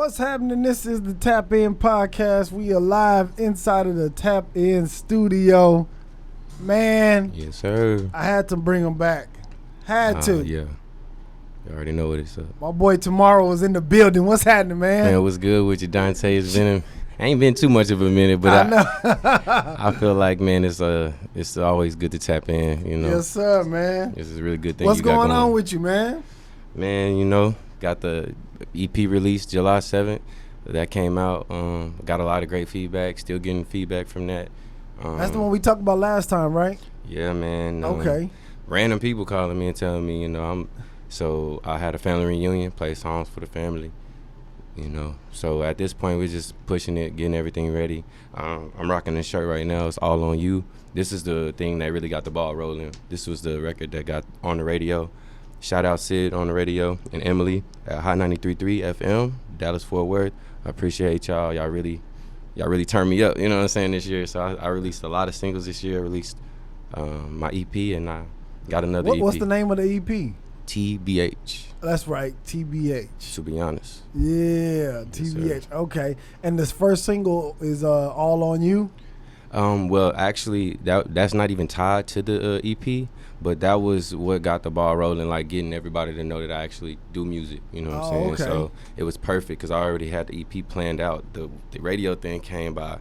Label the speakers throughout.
Speaker 1: What's happening? This is the Tap In Podcast. We are live inside of the Tap In studio. Man.
Speaker 2: Yes, sir.
Speaker 1: I had to bring him back. Had to.
Speaker 2: Yeah. You already know what it's up.
Speaker 1: My boy 2Mrrw was in the building. What's happening, man?
Speaker 2: Man, what's good with you, Donte? Ain't been too much of a minute, but
Speaker 1: I know.
Speaker 2: I feel like, man, it's always good to tap in, you know.
Speaker 1: Yes, sir, man.
Speaker 2: This is a really good thing.
Speaker 1: What's going on with you, man?
Speaker 2: Man, you know, got the EP released July 7th. That came out. Got a lot of great feedback. Still getting feedback from that.
Speaker 1: That's the one we talked about last time, right?
Speaker 2: Yeah, man.
Speaker 1: Okay.
Speaker 2: Random people calling me and telling me, you know, so I had a family reunion, play songs for the family, you know. So at this point, we're just pushing it, getting everything ready. I'm rocking this shirt right now. It's All On You. This is the thing that really got the ball rolling. This was the record that got on the radio. Shout out Sid on the radio and Emily at Hot 93.3 FM, Dallas Fort Worth. I appreciate y'all. Y'all really turned me up, you know what I'm saying, this year. So I released a lot of singles this year. I released my EP, and I got another EP.
Speaker 1: What's the name of the EP?
Speaker 2: TBH.
Speaker 1: That's right, TBH.
Speaker 2: To be honest.
Speaker 1: Yeah, TBH.
Speaker 2: Yes,
Speaker 1: okay. And this first single is All On You?
Speaker 2: Well, actually, that's not even tied to the EP, but that was what got the ball rolling, like getting everybody to know that I actually do music, you know what I'm saying?
Speaker 1: Okay.
Speaker 2: So it was perfect because I already had the EP planned out. The radio thing came by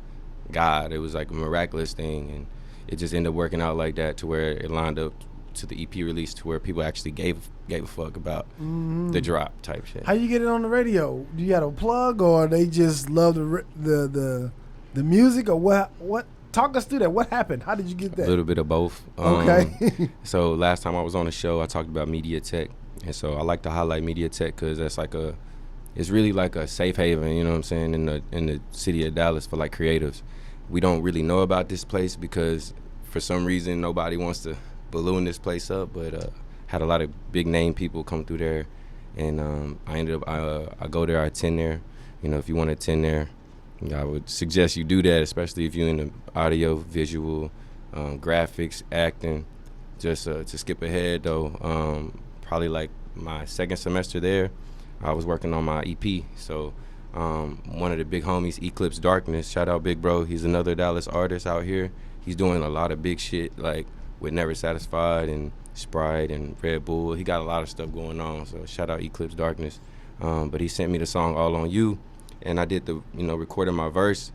Speaker 2: God. It was like a miraculous thing, and it just ended up working out like that to where it lined up to the EP release to where people actually gave a fuck about the drop type shit.
Speaker 1: How you get it on the radio? Do you have a plug, or they just love the music, or what? Talk us through that. What happened? How did you get that?
Speaker 2: A little bit of both.
Speaker 1: Okay.
Speaker 2: So last time I was on the show, I talked about media tech, and so I like to highlight media tech because that's it's really like a safe haven, you know what I'm saying, in the city of Dallas for like creatives. We don't really know about this place because for some reason nobody wants to balloon this place up, but had a lot of big name people come through there, and I ended up I go there, I attend there. You know, if you want to attend there, I would suggest you do that, especially if you're in the audio, visual, graphics, acting. Just to skip ahead though, probably like my second semester there, I was working on my EP. So one of the big homies, Eclipse Darkness, shout out Big Bro. He's another Dallas artist out here. He's doing a lot of big shit like with Never Satisfied and Sprite and Red Bull. He got a lot of stuff going on. So shout out Eclipse Darkness. But he sent me the song All On You. And I did recording my verse.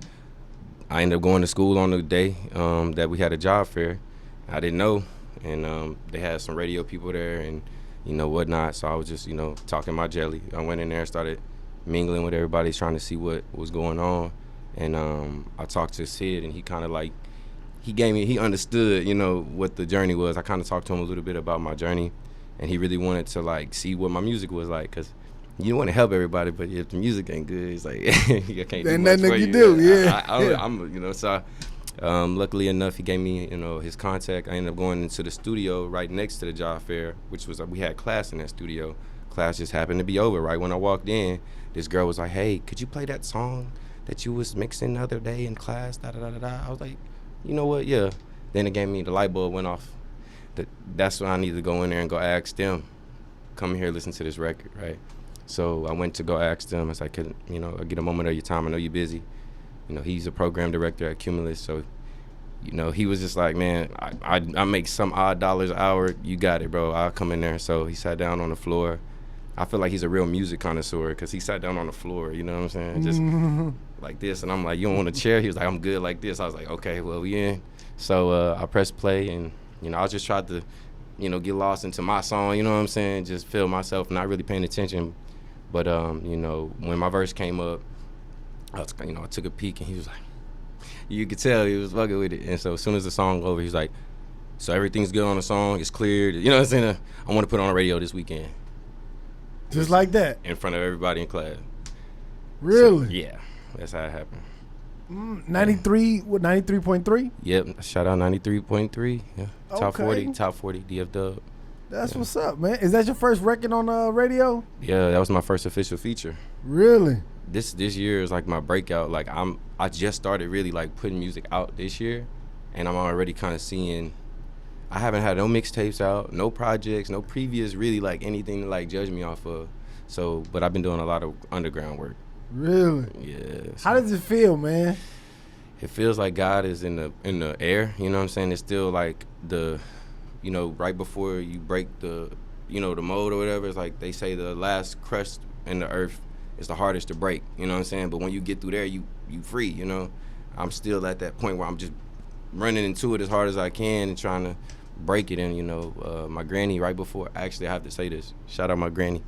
Speaker 2: I ended up going to school on the day that we had a job fair. I didn't know, and they had some radio people there and, whatnot. So I was just, talking my jelly. I went in there, started mingling with everybody, trying to see what was going on. And I talked to Sid, and he kind of like, he understood, what the journey was. I kind of talked to him a little bit about my journey, and he really wanted to like see what my music was like, because you want to help everybody, but if the music ain't good, it's like I can't do much for you. Luckily enough, he gave me, his contact. I ended up going into the studio right next to the job fair, which was we had class in that studio. Class just happened to be over. Right when I walked in, this girl was like, "Hey, could you play that song that you was mixing the other day in class?" Da da da da. I was like, "You know what? Yeah." Then it gave me the light bulb went off. That's when I needed to go in there and go ask them, "Come here, listen to this record," right? So I went to go ask them. I was like, I get a moment of your time. I know you're busy. He's a program director at Cumulus. So, he was just like, man, I make some odd dollars an hour. You got it, bro. I'll come in there. So he sat down on the floor. I feel like he's a real music connoisseur because he sat down on the floor, you know what I'm saying? Just like this. And I'm like, you don't want a chair? He was like, I'm good like this. I was like, okay, well, we in. So I pressed play, and, I just tried to, get lost into my song, you know what I'm saying? Just feel myself, not really paying attention. But, when my verse came up, I took a peek, and he was like, you could tell he was fucking with it. And so as soon as the song over, he's like, so everything's good on the song, it's cleared. You know what I'm saying? I want to put it on the radio this weekend.
Speaker 1: Just like that? In
Speaker 2: front of everybody in class.
Speaker 1: Really?
Speaker 2: So, yeah, that's how it happened.
Speaker 1: 93.3?
Speaker 2: Yep, shout out 93.3. Yeah,
Speaker 1: okay.
Speaker 2: top 40, DF Dub.
Speaker 1: That's what's up, man. Is that your first record on radio?
Speaker 2: Yeah, that was my first official feature.
Speaker 1: Really?
Speaker 2: This year is like my breakout. Like I just started really like putting music out this year, and I'm already kind of seeing. I haven't had no mixtapes out, no projects, no previous really like anything to like judge me off of. So, but I've been doing a lot of underground work.
Speaker 1: Really?
Speaker 2: Yeah.
Speaker 1: How does it feel, man?
Speaker 2: It feels like God is in the air. You know what I'm saying? It's still like right before you break the mold or whatever. It's like they say the last crust in the earth is the hardest to break. You know what I'm saying? But when you get through there, you free. You know, I'm still at that point where I'm just running into it as hard as I can and trying to break it. And my granny, right before, actually I have to say this. Shout out my granny,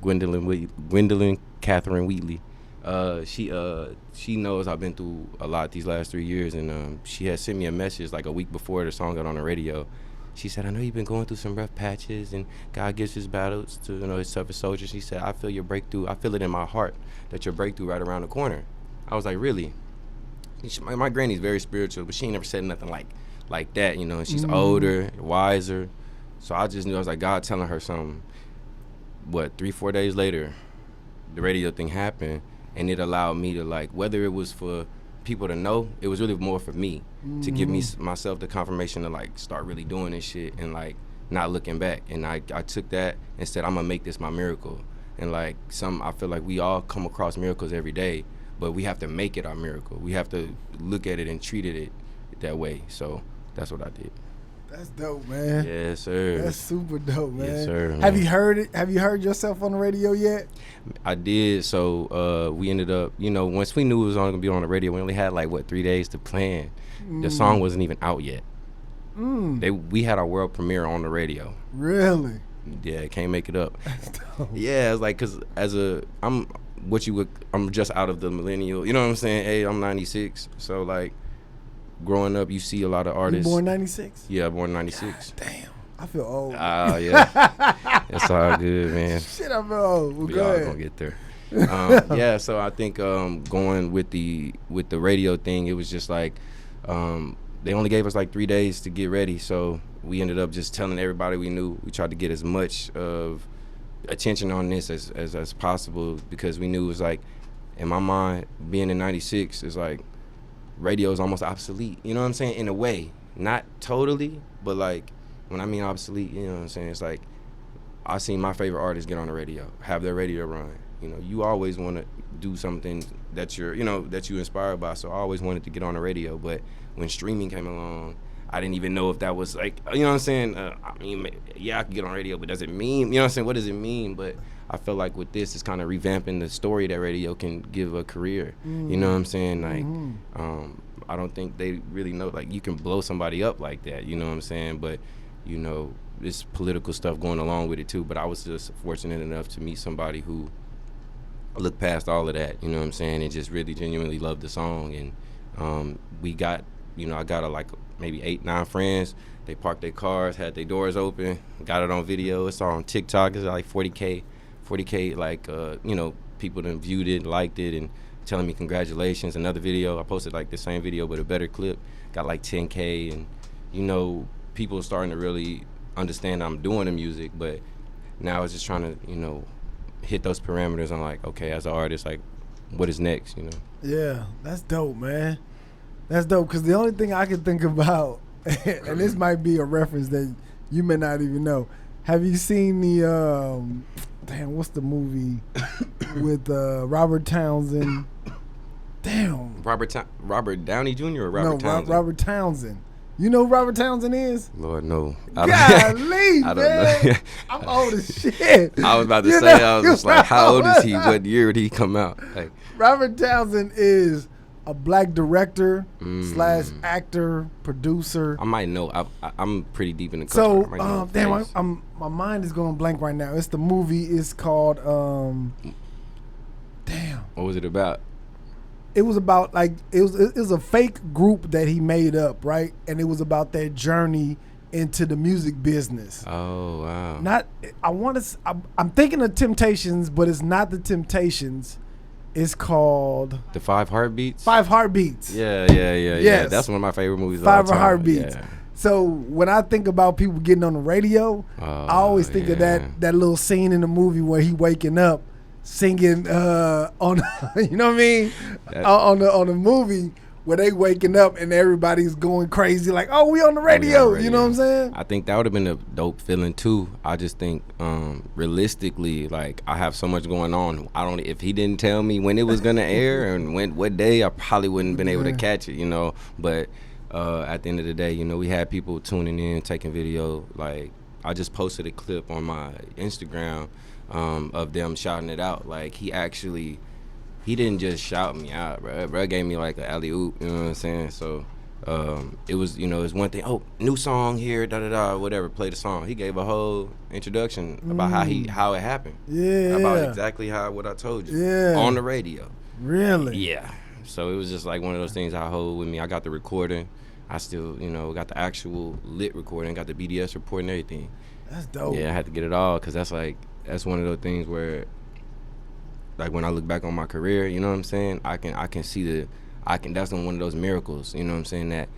Speaker 2: Gwendolyn Catherine Wheatley. She knows I've been through a lot these last 3 years, and she had sent me a message like a week before the song got on the radio. She said, I know you've been going through some rough patches, and God gives his battles to his toughest soldiers. She said, I feel your breakthrough. I feel it in my heart that your breakthrough right around the corner. I was like, really? My granny's very spiritual, but she ain't never said nothing like that, and she's older, wiser. So I just knew, I was like, God telling her something. 3-4 days later, the radio thing happened, and it allowed me to, whether it was for people to know, it was really more for me to give myself the confirmation to start really doing this shit and not looking back. And I took that and said, I'm gonna make this my miracle. And I feel like we all come across miracles every day, but we have to make it our miracle. We have to look at it and treat it that way. So that's what I did.
Speaker 1: That's dope, man.
Speaker 2: Yes, sir.
Speaker 1: That's super dope, man.
Speaker 2: Yes, sir. Man.
Speaker 1: Have you heard it? Have you heard yourself on the radio yet?
Speaker 2: I did. So we ended up, once we knew it was only gonna be on the radio, we only had 3 days to plan. The song wasn't even out yet. We had our world premiere on the radio.
Speaker 1: Really?
Speaker 2: Yeah, can't make it up.
Speaker 1: That's dope.
Speaker 2: Yeah, it's cause I'm just out of the millennial. You know what I'm saying? Hey, I'm 96, so growing up, you see a lot of artists.
Speaker 1: You born 96?
Speaker 2: Yeah, born 96.
Speaker 1: God, damn, I feel old.
Speaker 2: Yeah. It's all good, man.
Speaker 1: Shit, I feel old. Well,
Speaker 2: We all gonna get there. Yeah, so I think going with the radio thing, it was just they only gave us 3 days to get ready, so we ended up just telling everybody we knew. We tried to get as much of attention on this as possible, because we knew it was in my mind, being in 96 is radio is almost obsolete, you know what I'm saying, in a way. Not totally, but when I mean obsolete, you know what I'm saying, it's I seen my favorite artists get on the radio, have their radio run. You always want to do something that you're inspired by, so I always wanted to get on the radio. But when streaming came along, I didn't even know if that was you know what I'm saying, I mean, yeah, I could get on radio, but does it mean, you know what I'm saying, what does it mean? But I feel with this, it's kind of revamping the story that radio can give a career. You know what I'm saying? I don't think they really know, you can blow somebody up like that, you know what I'm saying? But, there's political stuff going along with it too. But I was just fortunate enough to meet somebody who looked past all of that, you know what I'm saying, and just really genuinely loved the song. And we got, I got maybe 8-9 friends. They parked their cars, had their doors open, got it on video. It's on TikTok. It's 40K, people done viewed it, liked it, and telling me congratulations. Another video, I posted the same video but a better clip, got 10K, and people are starting to really understand I'm doing the music. But now it's just trying to hit those parameters on okay, as an artist, what is next,
Speaker 1: Yeah, that's dope, man. That's dope, because the only thing I can think about, and this might be a reference that you may not even know. Have you seen the what's the movie with Robert Townsend? Damn.
Speaker 2: Robert Downey Jr. or Robert Townsend?
Speaker 1: Robert Townsend. You know who Robert Townsend is?
Speaker 2: Lord, no.
Speaker 1: Golly,
Speaker 2: I don't know.
Speaker 1: I'm old as shit.
Speaker 2: I was about to say, I was just how old is he? What year did he come out?
Speaker 1: Robert Townsend is a black director / actor, producer.
Speaker 2: I might know. I'm pretty deep in the
Speaker 1: culture.
Speaker 2: So,
Speaker 1: damn, my mind is going blank right now. It's the movie. It's called, damn.
Speaker 2: What was it about?
Speaker 1: It was about it was a fake group that he made up, right? And it was about their journey into the music business.
Speaker 2: Oh wow!
Speaker 1: I'm thinking of Temptations, but it's not the Temptations. It's called
Speaker 2: The 5 Heartbeats.
Speaker 1: 5 Heartbeats.
Speaker 2: Yeah.
Speaker 1: Yes.
Speaker 2: That's one of my favorite movies.
Speaker 1: 5 Heartbeats. Yeah. So when I think about people getting on the radio, I always think of that little scene in the movie where he waking up singing on you know what I mean, on the movie where they waking up and everybody's going crazy like, oh, we on the radio. You know what I'm saying?
Speaker 2: I think that would have been a dope feeling too. I just think realistically, like, I have so much going on. If he didn't tell me when it was gonna air and what day, I probably wouldn't have been able to catch it, you know. But at the end of the day, you know, we had people tuning in, taking video. Like, I just posted a clip on my Instagram of them shouting it out. Like, he didn't just shout me out, bro. Bro gave me like an alley-oop, you know what I'm saying? So it was, you know, it's one thing, oh, new song here, da-da-da, whatever, play the song. He gave a whole introduction about how it happened.
Speaker 1: Yeah.
Speaker 2: About exactly what I told you.
Speaker 1: Yeah.
Speaker 2: On the radio.
Speaker 1: Really?
Speaker 2: Yeah. So it was just like one of those things I hold with me. I got the recording. I still, you know, got the actual lit recording, got the BDS report and everything.
Speaker 1: That's dope.
Speaker 2: Yeah, I had to get it all because that's one of those things where, like, when I look back on my career, you know what I'm saying, I can see that's one of those miracles, you know what I'm saying, that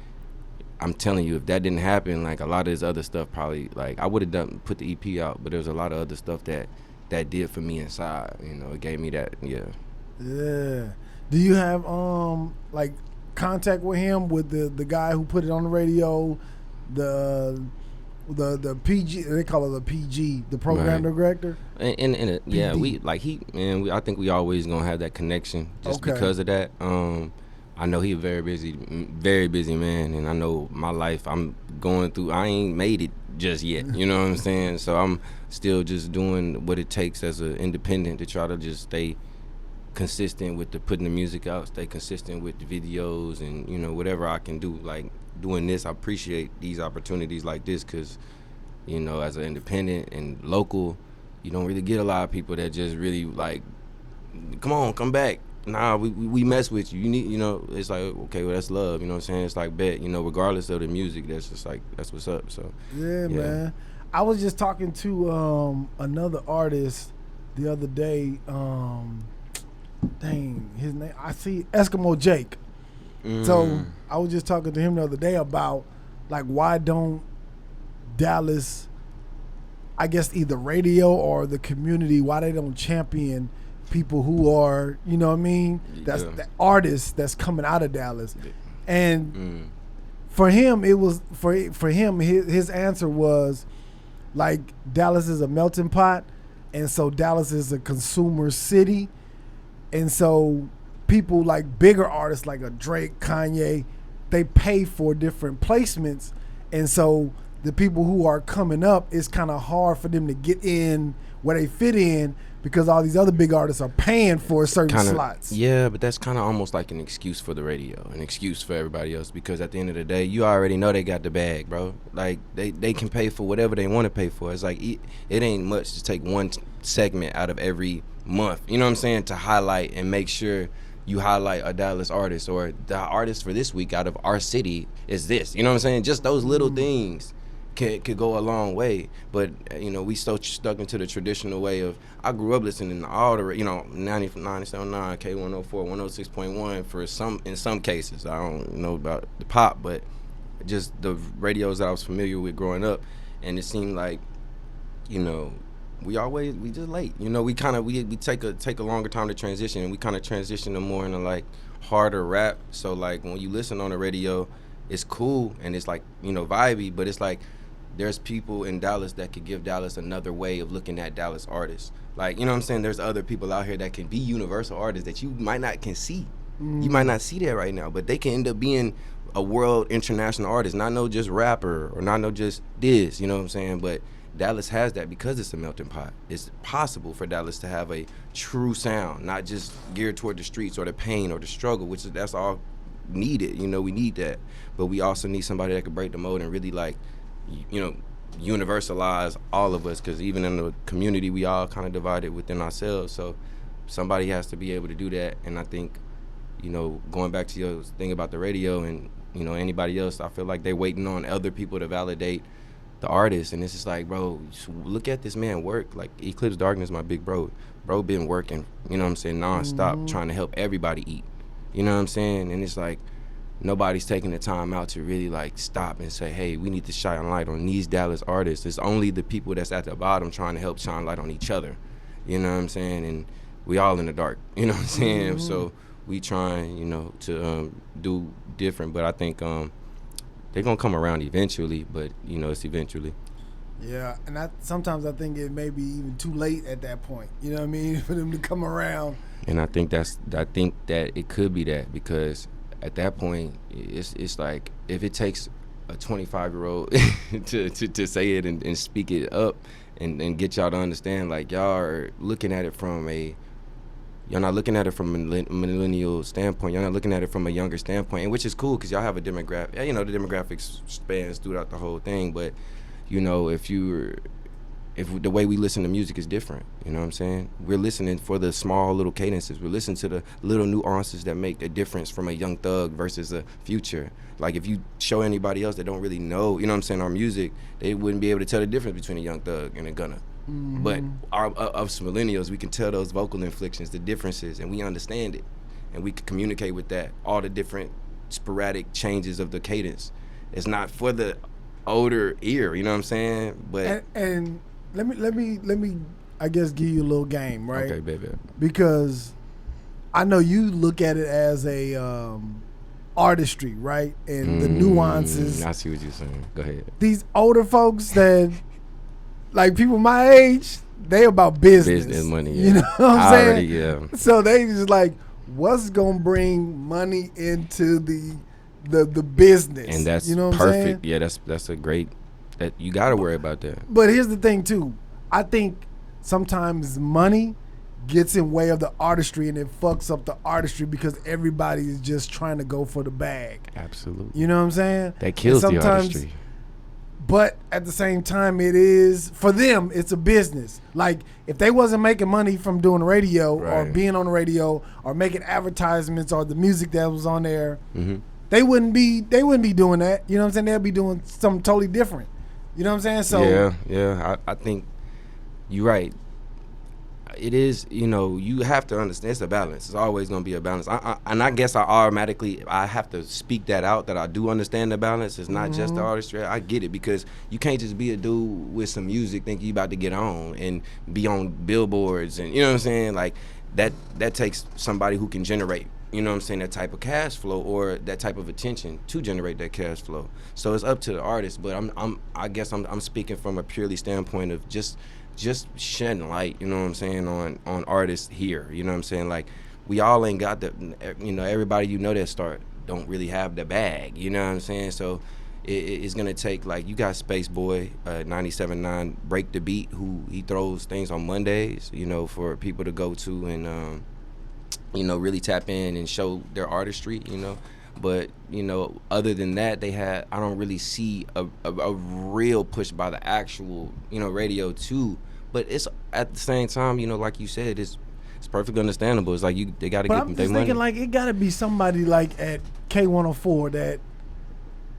Speaker 2: I'm telling you, if that didn't happen, like, a lot of this other stuff probably, like, I would have put the EP out, but there was a lot of other stuff that did for me inside, you know, it gave me that, yeah.
Speaker 1: Yeah. Do you have like contact with him, with the guy who put it on the radio, the PG, they call it the PG, the program director?
Speaker 2: And yeah, I think we always gonna have that connection just because of that. I know he a very busy man, and I know my life I'm going through, I ain't made it just yet, you know what I'm saying? So I'm still just doing what it takes as an independent to try to just stay consistent with putting the music out, stay consistent with the videos, and, you know, whatever I can do. Like, doing this, I appreciate these opportunities like this because, you know, as an independent and local, you don't really get a lot of people that just really like, come back. Nah, we mess with you. You need, you know, it's like, okay, well, that's love, you know what I'm saying? It's like, bet, you know, regardless of the music, that's just like, that's what's up. So
Speaker 1: yeah, man. I was just talking to another artist the other day. Dang, his name, I see Eskimo Jake. So I was just talking to him the other day about, like, why don't Dallas, I guess either radio or the community, why they don't champion people who are, you know what I mean, that's the artists that's coming out of Dallas. And for him, it was for him, his answer was, like, Dallas is a melting pot, and so Dallas is a consumer city, and so people like bigger artists like a Drake, Kanye, they pay for different placements, and so the people who are coming up, it's kind of hard for them to get in where they fit in because all these other big artists are paying for certain slots.
Speaker 2: Yeah, but that's kind of almost like an excuse for the radio, an excuse for everybody else, because at the end of the day, you already know they got the bag, bro. Like, they can pay for whatever they want to pay for. It's like, it ain't much to take one segment out of every month, you know what I'm saying, to highlight and make sure you highlight a Dallas artist, or the artist for this week out of our city is this, you know what I'm saying? Just those little things could go a long way. But, you know, we so stuck into the traditional way of, I grew up listening to all the, you know, 97.9, K104, 106.1 in some cases. I don't know about the pop, but just the radios that I was familiar with growing up. And it seemed like, you know, we just late. You know, we take a longer time to transition, and we kind of transition to more into like harder rap. So like when you listen on the radio, it's cool and it's like, you know, vibey, but it's like there's people in Dallas that could give Dallas another way of looking at Dallas artists. Like, you know what I'm saying? There's other people out here that can be universal artists that you might not can see. You might not see that right now, but they can end up being a world international artist, not no just rapper or not no just this, you know what I'm saying? But Dallas has that because it's a melting pot. It's possible for Dallas to have a true sound, not just geared toward the streets or the pain or the struggle, which that's all needed. You know, we need that. But we also need somebody that could break the mold and really, like, you know, universalize all of us, because even in the community, we all kind of divided within ourselves. So somebody has to be able to do that. And I think, you know, going back to your thing about the radio and, you know, anybody else, I feel like they're waiting on other people to validate the artist, and it's just like, bro, look at this man work. Like, Eclipse Darkness, my big bro been working, you know what I'm saying, nonstop, trying to help everybody eat, you know what I'm saying? And it's like nobody's taking the time out to really like stop and say, hey, we need to shine light on these Dallas artists. It's only the people that's at the bottom trying to help shine light on each other, you know what I'm saying? And we all in the dark, you know what I'm saying? So we trying, you know, to do different. But I think they're gonna come around eventually. But you know, it's eventually.
Speaker 1: Yeah, and sometimes I think it may be even too late at that point. You know what I mean? For them to come around.
Speaker 2: And I think that it could be that, because at that point it's like, if it takes a 25-year-old to say it and speak it up and get y'all to understand, like, y'all are looking at it you're not looking at it from a millennial standpoint. You're not looking at it from a younger standpoint, and which is cool because y'all have a demographic. You know, the demographics spans throughout the whole thing, but you know, if the way we listen to music is different, you know what I'm saying? We're listening for the small little cadences. We're listening to the little nuances that make a difference from a Young Thug versus a Future. Like, if you show anybody else that don't really know, you know what I'm saying, our music, they wouldn't be able to tell the difference between a Young Thug and a Gunna. Mm-hmm. But us millennials, we can tell those vocal inflections, the differences, and we understand it. And we can communicate with that, all the different sporadic changes of the cadence. It's not for the older ear, you know what I'm saying? But
Speaker 1: and let me I guess give you a little game, right?
Speaker 2: Okay, baby.
Speaker 1: Because I know you look at it as a artistry, right? And the nuances.
Speaker 2: I see what you're saying. Go ahead.
Speaker 1: These older folks that, like, people my age, they about business.
Speaker 2: Business, money, yeah.
Speaker 1: You know what I'm saying?
Speaker 2: Already, yeah.
Speaker 1: So they just like, what's gonna bring money into the business?
Speaker 2: And that's,
Speaker 1: you know what
Speaker 2: perfect.
Speaker 1: I'm saying?
Speaker 2: Yeah, that's a great, that you got to worry about that.
Speaker 1: But here's the thing too. I think sometimes money gets in way of the artistry, and it fucks up the artistry because everybody is just trying to go for the bag.
Speaker 2: Absolutely.
Speaker 1: You know what I'm saying?
Speaker 2: That kills the artistry.
Speaker 1: But at the same time, it is, for them, it's a business. Like, if they wasn't making money from doing radio or being on the radio or making advertisements or the music that was on there, they wouldn't be doing that. You know what I'm saying? They'd be doing something totally different. You know what I'm saying? So
Speaker 2: yeah. I think you're right. It is, you know, you have to understand it's a balance. It's always going to be a balance. I guess I have to speak that out, that I do understand the balance. It's not just the artistry. I get it, because you can't just be a dude with some music thinking you about to get on and be on billboards, and you know what I'm saying? Like, that takes somebody who can generate, you know what I'm saying, that type of cash flow or that type of attention to generate that cash flow. So it's up to the artist, but I guess I'm speaking from a purely standpoint of just shedding light, you know what I'm saying, on artists here, you know what I'm saying? Like, we all ain't got the, you know, everybody you know that start don't really have the bag, you know what I'm saying? So it's gonna take, like, you got Space Boy, 97.9 Break the Beat, who he throws things on Mondays, you know, for people to go to and you know, really tap in and show their artistry, you know. But, you know, other than that, I don't really see a real push by the actual, you know, radio too. But it's, at the same time, you know, like you said, it's perfectly understandable. It's like they got to get them their money.
Speaker 1: I'm just thinking, like, it got to be somebody like at K104 that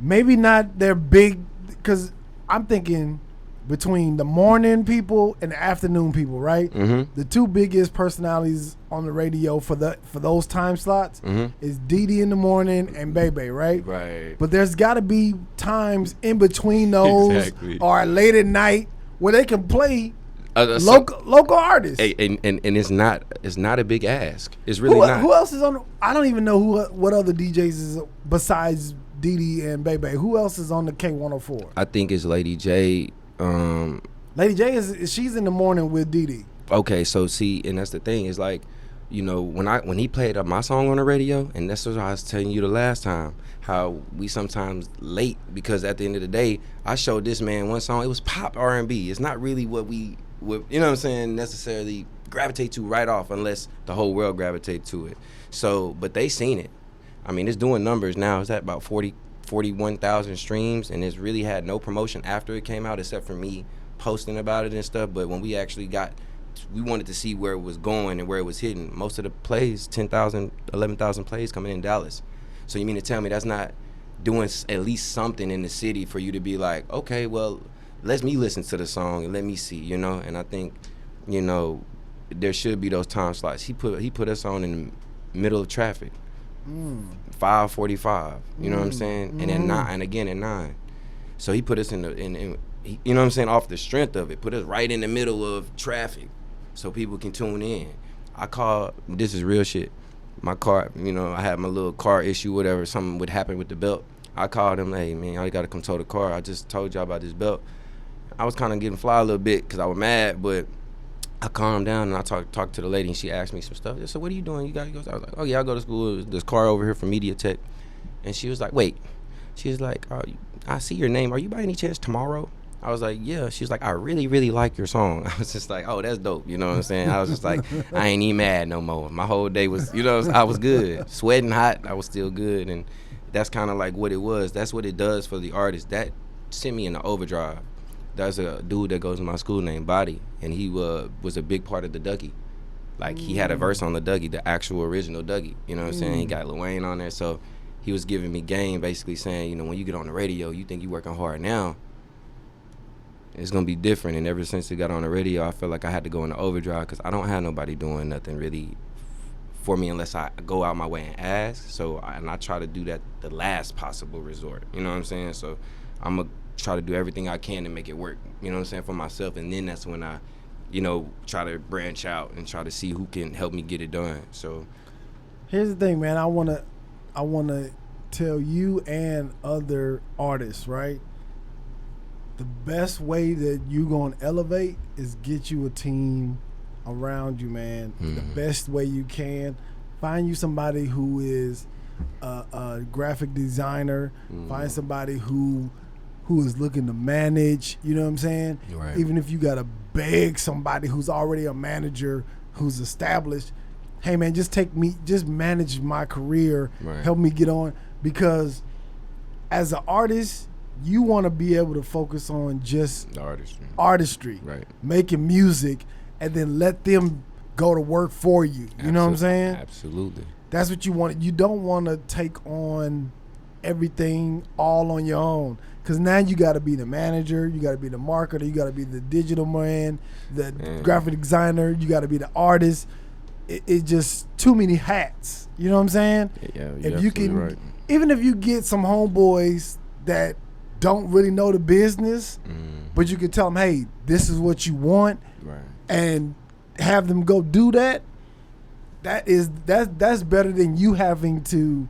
Speaker 1: maybe not their big, because I'm thinking between the morning people and the afternoon people, right? Mm-hmm. The two biggest personalities on the radio for those time slots is Dee in the morning and Bebe, right?
Speaker 2: Right.
Speaker 1: But there's got to be times in between those or late at night where they can play local artists.
Speaker 2: And it's not a big ask. It's really not.
Speaker 1: Who else is on? I don't even know what other DJs is besides Dee and Bebe. Who else is on the K104?
Speaker 2: I think it's Lady J.
Speaker 1: Lady J she's in the morning with Dee.
Speaker 2: Okay, so see, and that's the thing, is like, you know, when he played my song on the radio, and that's what I was telling you the last time, how we sometimes late, because at the end of the day, I showed this man one song, it was pop R&B. It's not really what we would, you know what I'm saying, necessarily gravitate to right off, unless the whole world gravitate to it. So, but they seen it. I mean, it's doing numbers now. It's at about 41,000 streams, and it's really had no promotion after it came out, except for me posting about it and stuff. But when we actually we wanted to see where it was going and where it was hitting. Most of the plays, 10,000, 11,000 plays coming in Dallas. So you mean to tell me that's not doing at least something in the city for you to be like, okay, well, let me listen to the song and let me see, you know? And I think, you know, there should be those time slots. He put us on in the middle of traffic. 5:45, you know what I'm saying? And at 9, and again at 9. So he put us in you know what I'm saying, off the strength of it, put us right in the middle of traffic so people can tune in. This is real shit. my car, you know, I had my little car issue, whatever, something would happen with the belt. I called him, hey, man, y'all got to come tow the car. I just told y'all about this belt. I was kind of getting fly a little bit because I was mad, but I calmed down and I talked to the lady, and she asked me some stuff. I said, what are you doing? You got to go? I was like, oh, yeah, I go to school. This car over here from Media Tech. And she was like, wait. She was like, I see your name. Are you by any chance 2Mrrw? I was like, yeah. She was like, I really, really like your song. I was just like, oh, that's dope. You know what I'm saying? I was just like, I ain't even mad no more. My whole day was, you know, I was good. Sweating hot, I was still good. And that's kind of like what it was. That's what it does for the artist. That sent me in the overdrive. There's a dude that goes to my school named Body, and he was a big part of the Dougie. Like, he had a verse on the Dougie, the actual original Dougie. You know what I'm saying? He got Lil Wayne on there. So he was giving me game, basically saying, you know, when you get on the radio, you think you working hard now. It's going to be different. And ever since it got on the radio, I feel like I had to go into overdrive because I don't have nobody doing nothing really for me unless I go out my way and ask. So, and I try to do that the last possible resort. You know what I'm saying? So I'm going to try to do everything I can to make it work, you know what I'm saying, for myself. And then that's when I, you know, try to branch out and try to see who can help me get it done. So
Speaker 1: here's the thing, man. I wanna tell you and other artists, right? The best way that you gonna elevate is get you a team around you, man. The best way you can. Find you somebody who is a graphic designer. Find somebody who is looking to manage, you know what I'm saying?
Speaker 2: Right.
Speaker 1: Even if you gotta beg somebody who's already a manager, who's established, hey man, just manage my career,
Speaker 2: Right.
Speaker 1: help me get on. Because as an artist, you want to be able to focus on just
Speaker 2: the
Speaker 1: artistry,
Speaker 2: Right.
Speaker 1: making music, and then let them go to work for you. You know what I'm saying?
Speaker 2: Absolutely.
Speaker 1: That's what you want. You don't want to take on everything all on your own, because now you got to be the manager, you got to be the marketer, you got to be the digital man, the graphic designer, you got to be the artist. It's just too many hats. You know what I'm saying?
Speaker 2: Yeah,
Speaker 1: if you can,
Speaker 2: right.
Speaker 1: even if you get some homeboys that don't really know the business, but you can tell them, hey, this is what you want,
Speaker 2: Right.
Speaker 1: and have them go do that. That's better than you having to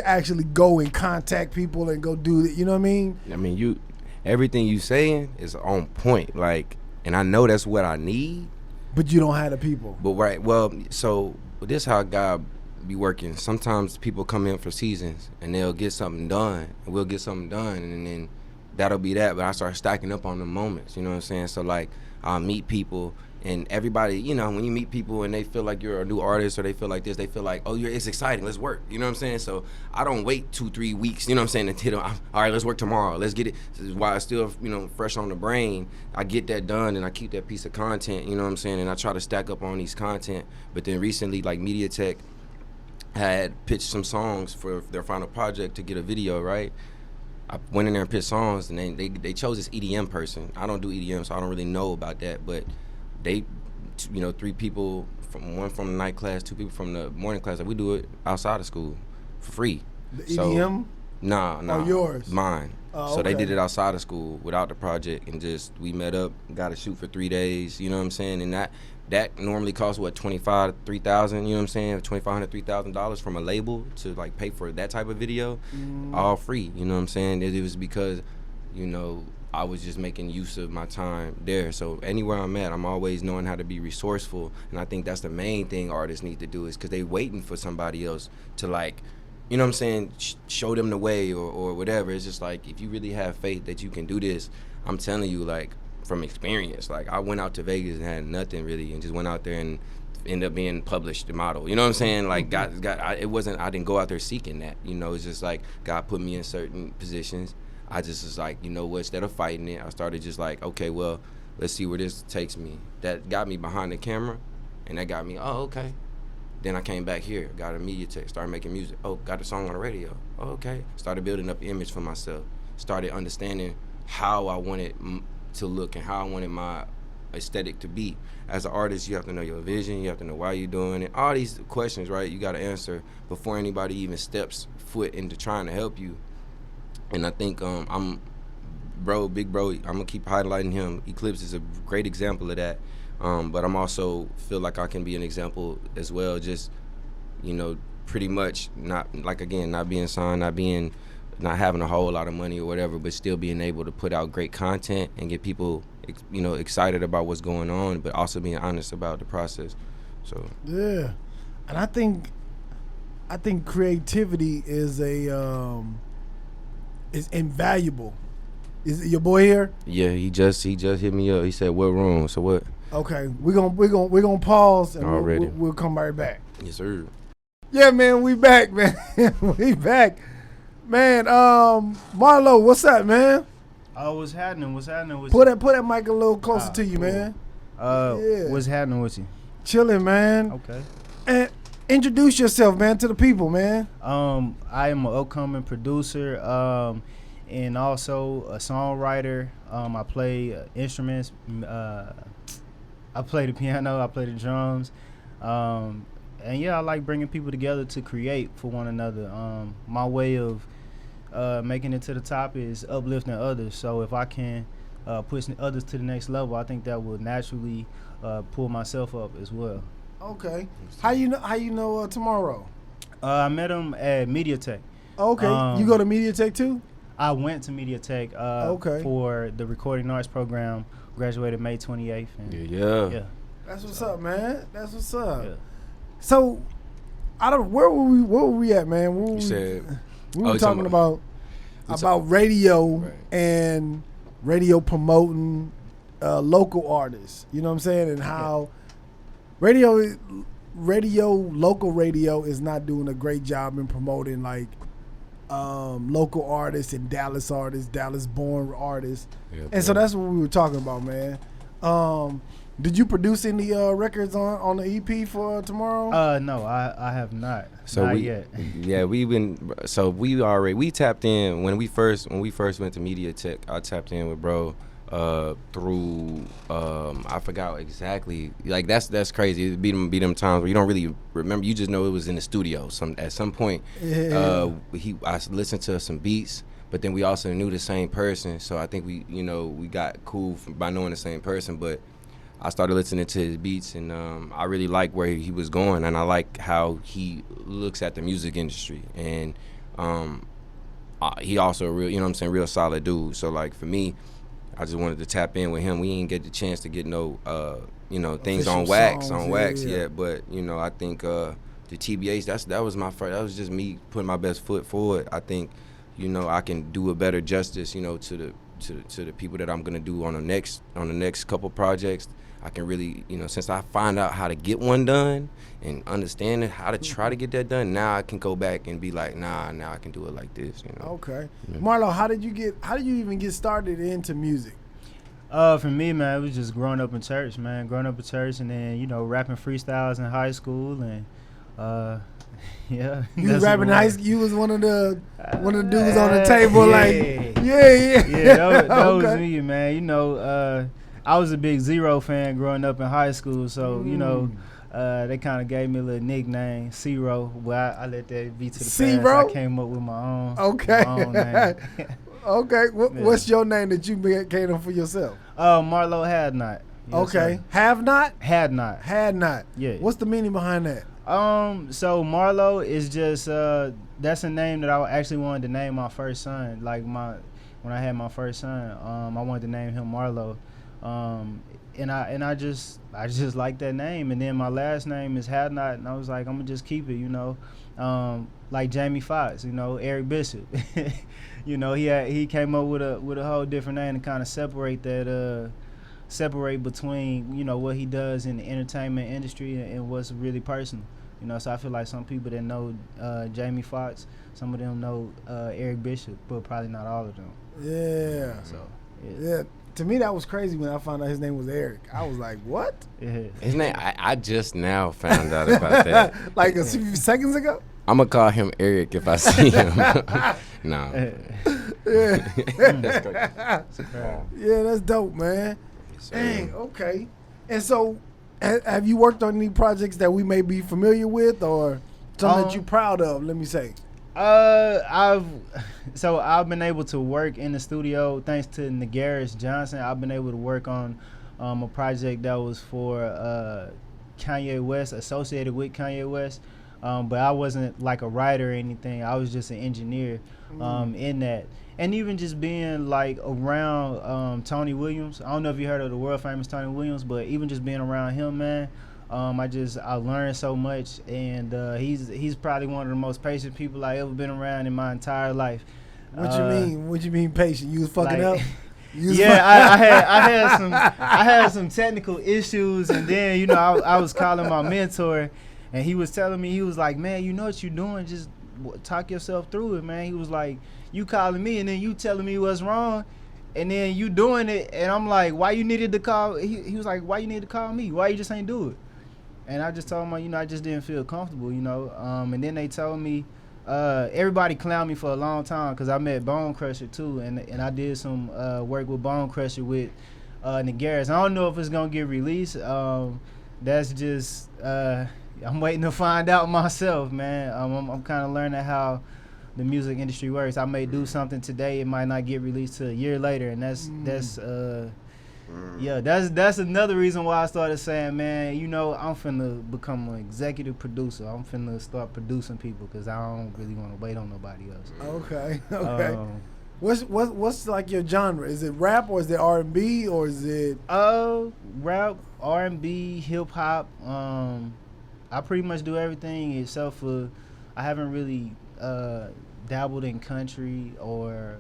Speaker 1: actually go and contact people and go do it. You know what I mean?
Speaker 2: I mean, everything you saying is on point. Like, and I know that's what I need.
Speaker 1: But you don't have the people.
Speaker 2: But right, well, so this how God be working. Sometimes people come in for seasons and they'll get something done, and we'll get something done, and then that'll be that. But I start stacking up on the moments. You know what I'm saying? So like, I'll meet people. And everybody, you know, when you meet people and they feel like you're a new artist, or they feel like this, they feel like, oh, it's exciting, let's work. You know what I'm saying? So I don't wait 2-3 weeks, you know what I'm saying, until all right, let's work tomorrow, let's get it. This is why it's still, you know, fresh on the brain. I get that done and I keep that piece of content, you know what I'm saying, and I try to stack up on these content. But then recently, like, Media Tech had pitched some songs for their final project to get a video, right? I went in there and pitched songs, and they chose this EDM person. I don't do EDM, so I don't really know about that, but they, you know, 3 people, one from the night class, 2 people from the morning class. Like, we do it outside of school for free.
Speaker 1: The EDM?
Speaker 2: Nah.
Speaker 1: Oh, yours?
Speaker 2: Mine.
Speaker 1: Oh,
Speaker 2: so
Speaker 1: okay.
Speaker 2: they did it outside of school without the project, and just, we met up, got to shoot for 3 days, you know what I'm saying? And that normally costs, what, $25,000, $3,000, you know what I'm saying? $2,500, $3,000 from a label to, like, pay for that type of video, all free, you know what I'm saying? It was because, you know, I was just making use of my time there. So anywhere I'm at, I'm always knowing how to be resourceful. And I think that's the main thing artists need to do, is because they waiting for somebody else to, like, you know what I'm saying, show them the way or whatever. It's just like, if you really have faith that you can do this, I'm telling you, like, from experience, like, I went out to Vegas and had nothing really, and just went out there and ended up being published, the model. You know what I'm saying? Like, I didn't go out there seeking that. You know, it's just like, God put me in certain positions. I just was like, you know what, instead of fighting it, I started just like, okay, well, let's see where this takes me. That got me behind the camera, and that got me, oh, okay. Then I came back here, got a Media Tech, started making music. Oh, got a song on the radio. Oh, okay. Started building up an image for myself. Started understanding how I wanted to look and how I wanted my aesthetic to be. As an artist, you have to know your vision, you have to know why you're doing it. All these questions, right, you got to answer before anybody even steps foot into trying to help you. And I think big bro, I'm gonna keep highlighting him. Eclipse is a great example of that. But I'm also feel like I can be an example as well. Just, pretty much not being signed, not having a whole lot of money or whatever, but still being able to put out great content and get people, excited about what's going on, but also being honest about the process. So
Speaker 1: yeah, and I think creativity is is invaluable. Is your boy here?
Speaker 2: yeah, he just hit me up. He said, "What room?" So what?
Speaker 1: Okay, we're gonna pause and
Speaker 2: Already.
Speaker 1: we'll come right back.
Speaker 2: Yes, sir.
Speaker 1: Yeah, man, we back, man. We back, man. Marlow, what's up, man?
Speaker 3: What's happening? What's happening with
Speaker 1: Put
Speaker 3: you?
Speaker 1: that mic a little closer to you,
Speaker 3: cool.
Speaker 1: man. Yeah.
Speaker 3: What's happening with you?
Speaker 1: Chilling, man.
Speaker 3: Okay.
Speaker 1: And introduce yourself, man, to the people, man.
Speaker 3: I am an upcoming producer, and also a songwriter. I play instruments. I play the piano. I play the drums. And yeah, I like bringing people together to create for one another. My way of making it to the top is uplifting others. So if I can push others to the next level, I think that will naturally pull myself up as well.
Speaker 1: Okay. How you know 2Mrrw?
Speaker 3: I met him at MediaTek.
Speaker 1: Okay. You go to MediaTek too?
Speaker 3: I went to MediaTek
Speaker 1: Okay.
Speaker 3: for the recording arts program. Graduated May 28th. And
Speaker 2: Yeah.
Speaker 1: That's what's up, man. That's what's up.
Speaker 3: Yeah.
Speaker 1: So, where were we at, man? Where were
Speaker 2: You said
Speaker 1: we were
Speaker 2: you're
Speaker 1: talking
Speaker 2: talking
Speaker 1: about radio
Speaker 2: Right.
Speaker 1: and radio promoting local artists. You know what I'm saying? And how local radio is not doing a great job in promoting like local artists and Dallas born artists.
Speaker 2: Yeah,
Speaker 1: And so that's what we were talking about, man. Did you produce any records on the EP for 2Mrrw?
Speaker 3: No, I have not.
Speaker 2: So
Speaker 3: not
Speaker 2: we,
Speaker 3: yet.
Speaker 2: yeah, we tapped in when we first went to MediaTek. I tapped in with bro through I forgot exactly. Like that's crazy. It be them times where you don't really remember. You just know it was in the studio. At some point,
Speaker 1: Yeah.
Speaker 2: I listened to some beats, but then we also knew the same person. So I think we got cool by knowing the same person, but. I started listening to his beats, and I really like where he was going, and I like how he looks at the music industry, and he also a real, real solid dude. So like for me, I just wanted to tap in with him. We didn't get the chance to get no, things on
Speaker 1: Official
Speaker 2: wax,
Speaker 1: songs, yeah.
Speaker 2: yet, but I think the TBH that was my first. That was just me putting my best foot forward. I think, I can do a better justice, to the people that I'm gonna do on the next couple projects. I can really, since I find out how to get one done and understanding how to try to get that done, now I can go back and be like, now I can do it like this,
Speaker 1: Okay.
Speaker 2: Yeah.
Speaker 1: Marlow, how did you even get started into music?
Speaker 3: For me, man, it was just growing up in church, man. Growing up in church, and then rapping freestyles in high school, and yeah.
Speaker 1: You was rapping in high school. You was one of the dudes on the
Speaker 3: Yeah.
Speaker 1: table, like yeah.
Speaker 3: Yeah, that was
Speaker 1: Okay.
Speaker 3: me, man. I was a big Zero fan growing up in high school, so they kind of gave me a little nickname, Zero. Well, I let that be to the
Speaker 1: Zero?
Speaker 3: past. I came up with my own.
Speaker 1: Okay.
Speaker 3: My own name.
Speaker 1: Okay.
Speaker 3: Yeah.
Speaker 1: What's your name that you came up for yourself?
Speaker 3: Marlow Hadnot. Yes,
Speaker 1: Okay.
Speaker 3: sir.
Speaker 1: Have not?
Speaker 3: Hadnot.
Speaker 1: Had not.
Speaker 3: Yeah.
Speaker 1: What's the meaning behind that?
Speaker 3: So Marlow is just that's a name that I actually wanted to name my first son. Like when I had my first son, I wanted to name him Marlow. And I just like that name, and then my last name is Hadnot, and I was like, I'm gonna just keep it, like Jamie Foxx, Eric Bishop, he came up with a whole different name to kind of separate between what he does in the entertainment industry and what's really personal, so I feel like some people that know Jamie Foxx, some of them know Eric Bishop, but probably not all of them.
Speaker 1: Yeah.
Speaker 3: So
Speaker 1: Yeah. To me, that was crazy when I found out his name was Eric. I was like, what?
Speaker 3: Yeah.
Speaker 2: His name, I just now found out about that.
Speaker 1: Like a few seconds ago?
Speaker 2: I'm gonna call him Eric if I see him. No.
Speaker 1: Yeah. Yeah, that's dope, man. Dang, okay. And so, have you worked on any projects that we may be familiar with, or something that you're proud of? Let me say.
Speaker 3: I've been able to work in the studio thanks to Nagaris Johnson. I've been able to work on a project that was for Kanye West, associated with Kanye West. But I wasn't like a writer or anything. I was just an engineer in that. And even just being like around Tony Williams. I don't know if you heard of the world famous Tony Williams, but even just being around him, man, I learned so much. And he's probably one of the most patient people I ever been around in my entire life.
Speaker 1: What you mean? What you mean patient? You was fucking
Speaker 3: like,
Speaker 1: up?
Speaker 3: I had some technical issues, and then you know I was calling my mentor, and he was telling me, he was like, man, you know what you doing? Just talk yourself through it, man. He was like, you calling me and then you telling me what's wrong, and then you doing it, and I'm like, why you needed to call? He was like, why you need to call me? Why you just ain't do it? And I just told him, you know, I just didn't feel comfortable, you know. And then they told me, everybody clowned me for a long time because I met Bone Crusher too, and I did some work with Bone Crusher with Nagaris. I don't know if it's gonna get released. That's just I'm waiting to find out myself, man. I'm kind of learning how the music industry works. I may do something today, it might not get released till a year later, and that's another reason why I started saying, man, you know, I'm finna become an executive producer. I'm finna start producing people because I don't really want to wait on nobody else.
Speaker 1: Okay. What's like your genre? Is it rap or is it R&B or is it?
Speaker 3: Rap, R&B, hip hop. I pretty much do everything except for I haven't really dabbled in country or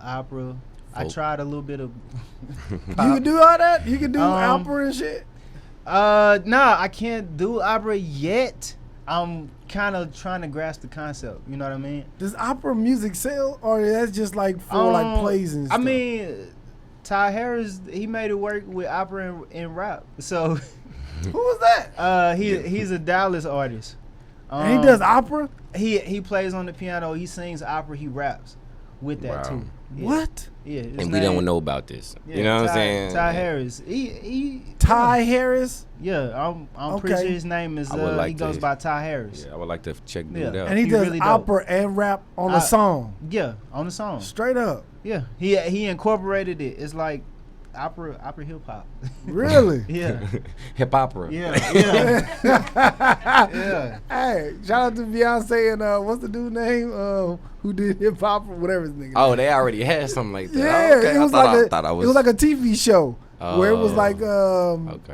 Speaker 3: opera. I tried a little bit of
Speaker 1: You can do all that? You can do opera and shit?
Speaker 3: Nah, I can't do opera yet. I'm kind of trying to grasp the concept. You know what I mean?
Speaker 1: Does opera music sell, or that's just like for like plays and stuff?
Speaker 3: I mean, Ty Harris, he made it work with opera and rap. So
Speaker 1: who was that?
Speaker 3: He's a Dallas artist.
Speaker 1: And he does opera?
Speaker 3: He plays on the piano. He sings opera. He raps with that too. Yeah.
Speaker 1: What?
Speaker 3: Yeah,
Speaker 2: and we don't know about this. Yeah, you know what I'm saying?
Speaker 3: Ty Harris. He
Speaker 1: Ty Harris?
Speaker 3: Yeah, I'm pretty sure his name is he goes by Ty Harris.
Speaker 2: Yeah, I would like to check dude out.
Speaker 1: And he does really opera and rap on a song.
Speaker 3: Yeah, on the song.
Speaker 1: Straight up.
Speaker 3: Yeah. He incorporated it. It's like opera hip hop.
Speaker 1: Really?
Speaker 3: Yeah.
Speaker 2: Hip opera.
Speaker 3: Yeah.
Speaker 1: Yeah. Hey, shout out to Beyonce and what's the dude's name? Who did hip hop or whatever his nigga.
Speaker 2: Oh, they already had something like that.
Speaker 1: Yeah,
Speaker 2: okay.
Speaker 1: it was it was like a TV show where it was like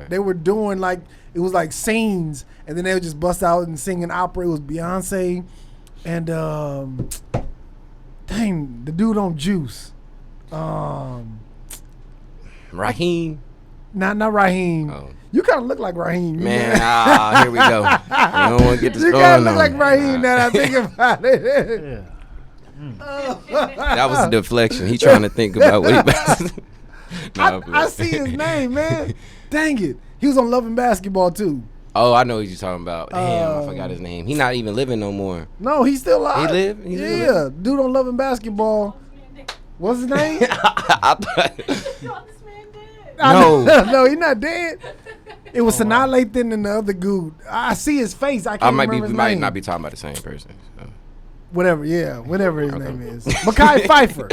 Speaker 1: they were doing like it was like scenes and then they would just bust out and sing an opera. It was Beyonce and dang, the dude on Juice.
Speaker 2: Raheem.
Speaker 1: Not Raheem. Oh. You kind of look like Raheem.
Speaker 2: Man, here we go. I don't want to get this
Speaker 1: you
Speaker 2: going
Speaker 1: kind of look like Raheem now that I think about it.
Speaker 3: Yeah.
Speaker 2: That was a deflection. He trying to think about what he about.
Speaker 1: I see his name, man. Dang it. He was on Love and Basketball, too.
Speaker 2: Oh, I know what you're talking about. Damn, I forgot his name. He not even living no more.
Speaker 1: No, he's still alive.
Speaker 2: He live?
Speaker 1: Yeah. Dude on Love and Basketball. What's his name?
Speaker 2: I thought...
Speaker 1: No, he's not dead. It was Sanaa Lathan and the other dude. I see his face. I can't remember his name.
Speaker 2: We might not be talking about the same person. So.
Speaker 1: Whatever his name is. Mackay Pfeiffer.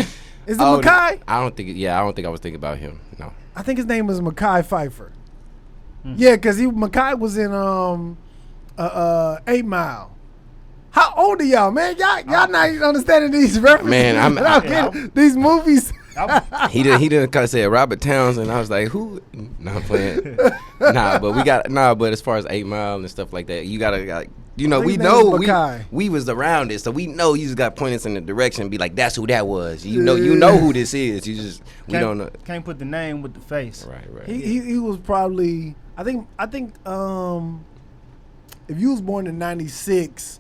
Speaker 1: Is it Mackay?
Speaker 2: I don't think I was thinking about him. No.
Speaker 1: I think his name was Mackay Pfeiffer. Yeah, because Mackay was in 8 Mile. How old are y'all, man? Y'all not even understanding these references.
Speaker 2: Man,
Speaker 1: these movies.
Speaker 2: He didn't kind of say Robert Townsend. I was like, who? No, I'm playing. But as far as 8 Mile and stuff like that, you gotta like, you know, we was around it, so we know you just got point us in the direction and be like, that's who that was. You know who this is. We don't know.
Speaker 3: Can't put the name with the face.
Speaker 2: Right.
Speaker 1: He was probably I think if you was born in '96,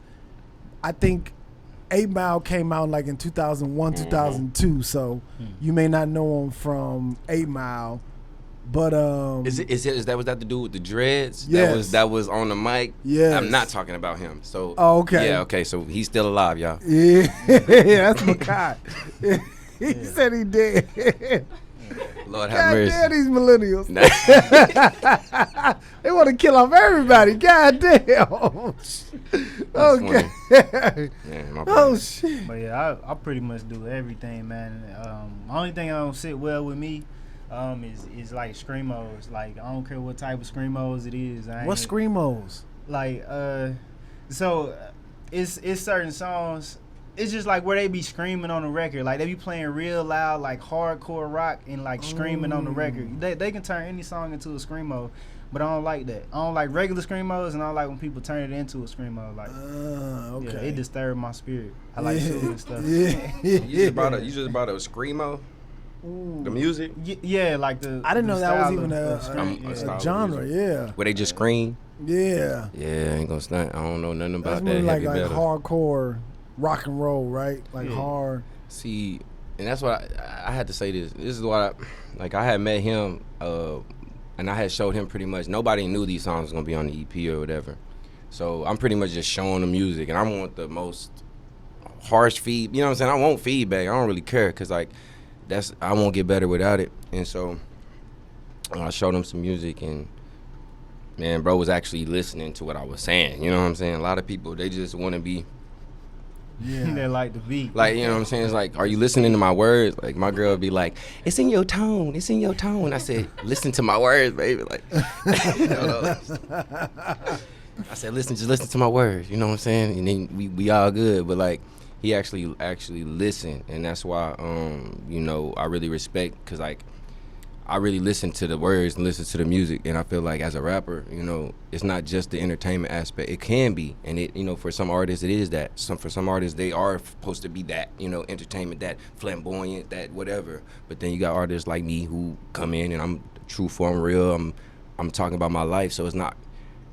Speaker 1: I think 8 Mile came out like in 2001, 2002. So you may not know him from 8 Mile, but
Speaker 2: is that to do with the dreads?
Speaker 1: Yes.
Speaker 2: That was on the mic.
Speaker 1: Yeah,
Speaker 2: I'm not talking about him. So
Speaker 1: okay.
Speaker 2: Yeah, okay. So he's still alive, y'all.
Speaker 1: Yeah, that's Mackay. He said he did.
Speaker 2: Lord have mercy.
Speaker 1: God damn, these millennials. They want to kill off everybody. God damn. Okay.
Speaker 2: Yeah,
Speaker 1: oh, shit.
Speaker 3: But yeah, I pretty much do everything, man. The only thing I don't sit well with me is like screamos. Like, I don't care what type of screamos it is.
Speaker 1: What screamos?
Speaker 3: Like, So it's certain songs. It's just like where they be screaming on the record. Like they be playing real loud, like hardcore rock and like screaming on the record. They can turn any song into a screamo, but I don't like that. I don't like regular screamos, and I don't like when people turn it into a screamo. Like,
Speaker 1: okay.
Speaker 3: Yeah, it disturbed my spirit. I like shooting and stuff.
Speaker 2: You just brought a screamo. The music?
Speaker 3: Yeah, like the.
Speaker 1: I didn't know that was even
Speaker 2: a
Speaker 1: a genre. Yeah.
Speaker 2: Where they just scream.
Speaker 1: Yeah.
Speaker 2: Yeah, ain't gonna stunt. I don't know nothing about
Speaker 1: That's
Speaker 2: that.
Speaker 1: like
Speaker 2: Heavy metal.
Speaker 1: hardcore rock and roll, right? Like hard.
Speaker 2: See, and that's what I had to say. This is what I had met him, and I had showed him pretty much. Nobody knew these songs was gonna be on the EP or whatever. So I'm pretty much just showing the music, and I want the most harsh feed. You know what I'm saying? I want feedback. I don't really care, cause like. I won't get better without it. And so I showed him some music, and man, bro was actually listening to what I was saying. You know what I'm saying? A lot of people, they just want to be.
Speaker 1: Yeah.
Speaker 3: They like the beat.
Speaker 2: Like, you know what I'm saying? It's like, are you listening to my words? Like, my girl would be like, it's in your tone. It's in your tone. I said, listen to my words, baby. Like, I said, just listen to my words. You know what I'm saying? And then we all good. But like, he actually listened, and that's why you know, I really respect, because like I really listen to the words and listen to the music, and I feel like as a rapper, you know, it's not just the entertainment aspect. It can be, and it, you know, for some artists it is that. For some artists they are supposed to be that, you know, entertainment, that flamboyant, that whatever. But then you got artists like me who come in and I'm true form real. I'm talking about my life, so it's not,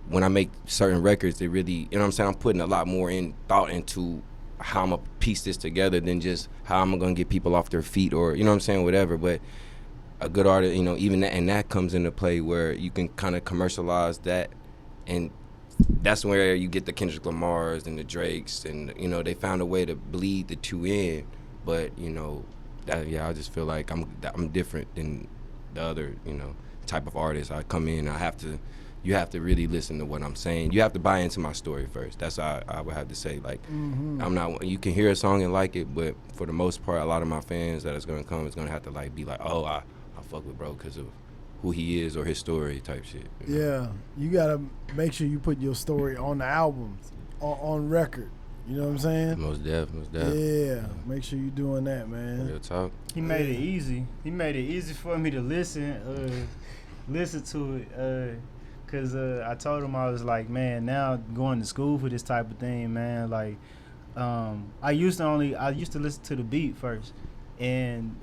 Speaker 2: when I make certain records, they really, you know what I'm saying, I'm putting a lot more thought into how I'm gonna piece this together than just how I'm gonna get people off their feet, or, you know what I'm saying, whatever. But a good artist, you know, even that, and that comes into play where you can kind of commercialize that, and that's where you get the Kendrick Lamars and the Drakes, and, you know, they found a way to bleed the two in. But, you know, I just feel like I'm different than the other, you know, type of artist. I come in, you have to really listen to what I'm saying. You have to buy into my story first. That's how I would have to say. Like, I'm not. You can hear a song and like it, but for the most part, a lot of my fans that is gonna come is gonna have to like be like, oh, I fuck with bro because of who he is or his story type shit. You know?
Speaker 1: Yeah, you gotta make sure you put your story on the album, on record. You know what I'm saying?
Speaker 2: Most def.
Speaker 1: Yeah, make sure you're doing that, man.
Speaker 2: Real talk.
Speaker 3: He made it easy. He made it easy for me to listen to it. Cause I told him, I was like, man, now going to school for this type of thing, man. Like, I used to listen to the beat first, and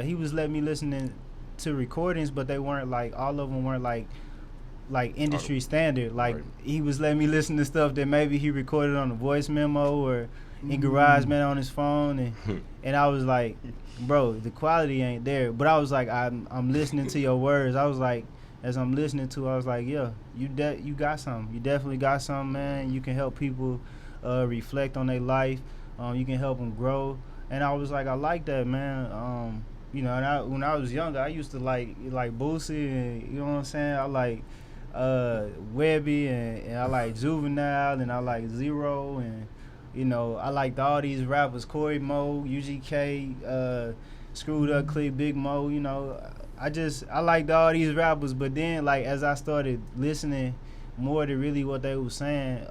Speaker 3: he was letting me listen to recordings, but they weren't like, all of them weren't like industry standard. Like, he was letting me listen to stuff that maybe he recorded on a voice memo or in GarageBand on his phone, and I was like, bro, the quality ain't there. But I was like, I'm listening to your words. I was like, as I'm listening to, I was like, yeah, you got something. You definitely got something, man. You can help people reflect on their life. You can help them grow. And I was like, I like that, man. You know, and when I was younger, I used to like Boosie, and you know what I'm saying? I like Webby, and I like Juvenile, and I like Zero, and, you know, I liked all these rappers, Corey Mo, UGK, Screwed Up Click, Big Mo, you know. I liked all these rappers, but then, like, as I started listening more to really what they were saying,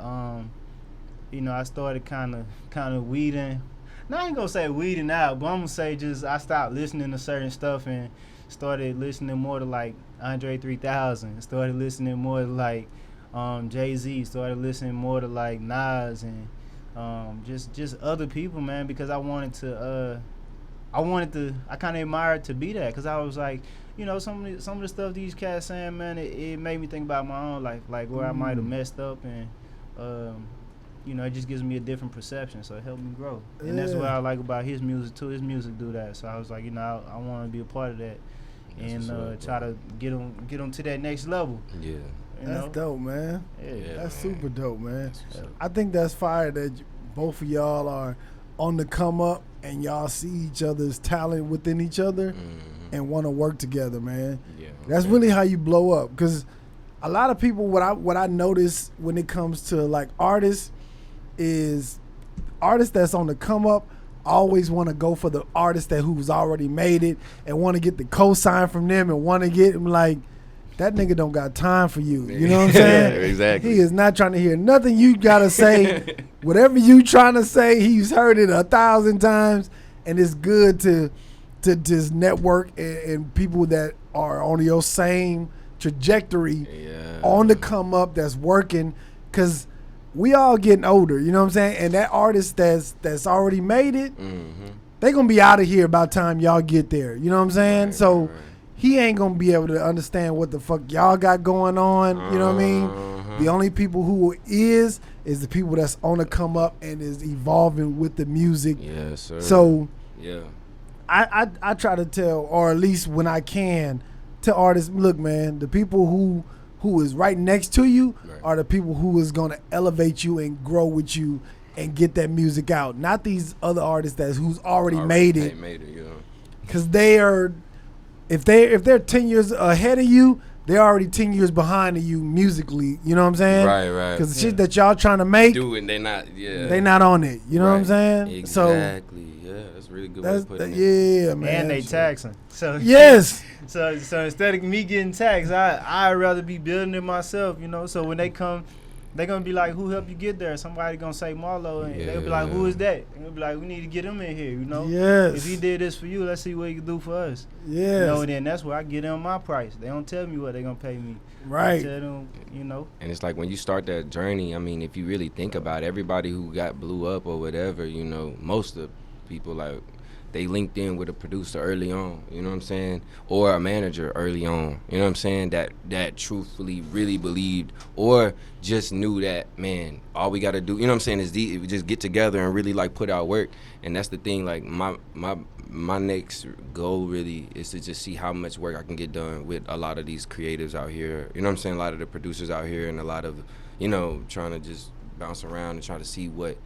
Speaker 3: you know, I started kind of weeding. Now, I ain't gonna say weeding out, but I'm gonna say just I stopped listening to certain stuff and started listening more to like Andre 3000. Started listening more to like Jay-Z. Started listening more to like Nas and just other people, man, because I kind of admired to be that, because I was like, you know, some of the stuff these cats saying, man, it made me think about my own life, like where I might have messed up, and you know, it just gives me a different perception, so it helped me grow. And that's what I like about his music too. His music do that, so I was like, you know, I want to be a part of that, and try to get them to that next level.
Speaker 2: Yeah,
Speaker 1: that's dope, man.
Speaker 3: Yeah,
Speaker 1: that's super dope, man. I think that's fire that both of y'all are on the come up, and y'all see each other's talent within each other and want to work together, man. Yeah, that's really how you blow up. Because a lot of people, what I notice when it comes to like artists is artists that's on the come up always want to go for the artist who's already made it and want to get the cosign from them and want to get them like, that nigga don't got time for you. You know what I'm saying?
Speaker 2: Exactly.
Speaker 1: He is not trying to hear nothing you gotta say. Whatever you trying to say, he's heard it 1,000 times, and it's good to just network and people that are on your same trajectory, on the come up, that's working, because we all getting older. You know what I'm saying? And that artist that's already made it, they gonna be out of here by the time y'all get there. You know what I'm saying? So he ain't gonna be able to understand what the fuck y'all got going on. You know what I mean? The only people who is the people that's on the come up and is evolving with the music.
Speaker 2: Yes, sir.
Speaker 1: So
Speaker 2: yeah,
Speaker 1: I try to tell, or at least when I can, tell artists, look, man, the people who is right next to you are the people who is gonna elevate you and grow with you and get that music out. Not these other artists who's already made it. Because they are, if they're 10 years ahead of you, they're already 10 years behind of you musically. You know what I'm saying?
Speaker 2: Right.
Speaker 1: Because the shit that y'all trying to make,
Speaker 2: and they not
Speaker 1: on it. You know what I'm saying?
Speaker 2: Exactly. Yeah, that's a really good way to put it.
Speaker 1: Yeah, man.
Speaker 3: And they taxing. So
Speaker 1: yes.
Speaker 3: So instead of me getting taxed, I'd rather be building it myself, you know. So when they come, they're going to be like, who helped you get there? Somebody going to say Marlow, and they'll be like, who is that? And they'll be like, we need to get him in here, you know.
Speaker 1: Yes.
Speaker 3: If he did this for you, let's see what he can do for us.
Speaker 1: Yes.
Speaker 3: You know, and then that's where I get them my price. They don't tell me what they're going to pay me.
Speaker 1: Right.
Speaker 3: I tell them, you know.
Speaker 2: And it's like when you start that journey, I mean, if you really think about it, everybody who got blew up or whatever, you know, most of people, like, they linked in with a producer early on, you know what I'm saying? Or a manager early on, you know what I'm saying? That truthfully really believed, or just knew that, man, all we got to do, you know what I'm saying, is we just get together and really, like, put out work. And that's the thing, like, my next goal really is to just see how much work I can get done with a lot of these creatives out here, you know what I'm saying? A lot of the producers out here, and a lot of, you know, trying to just bounce around and try to see what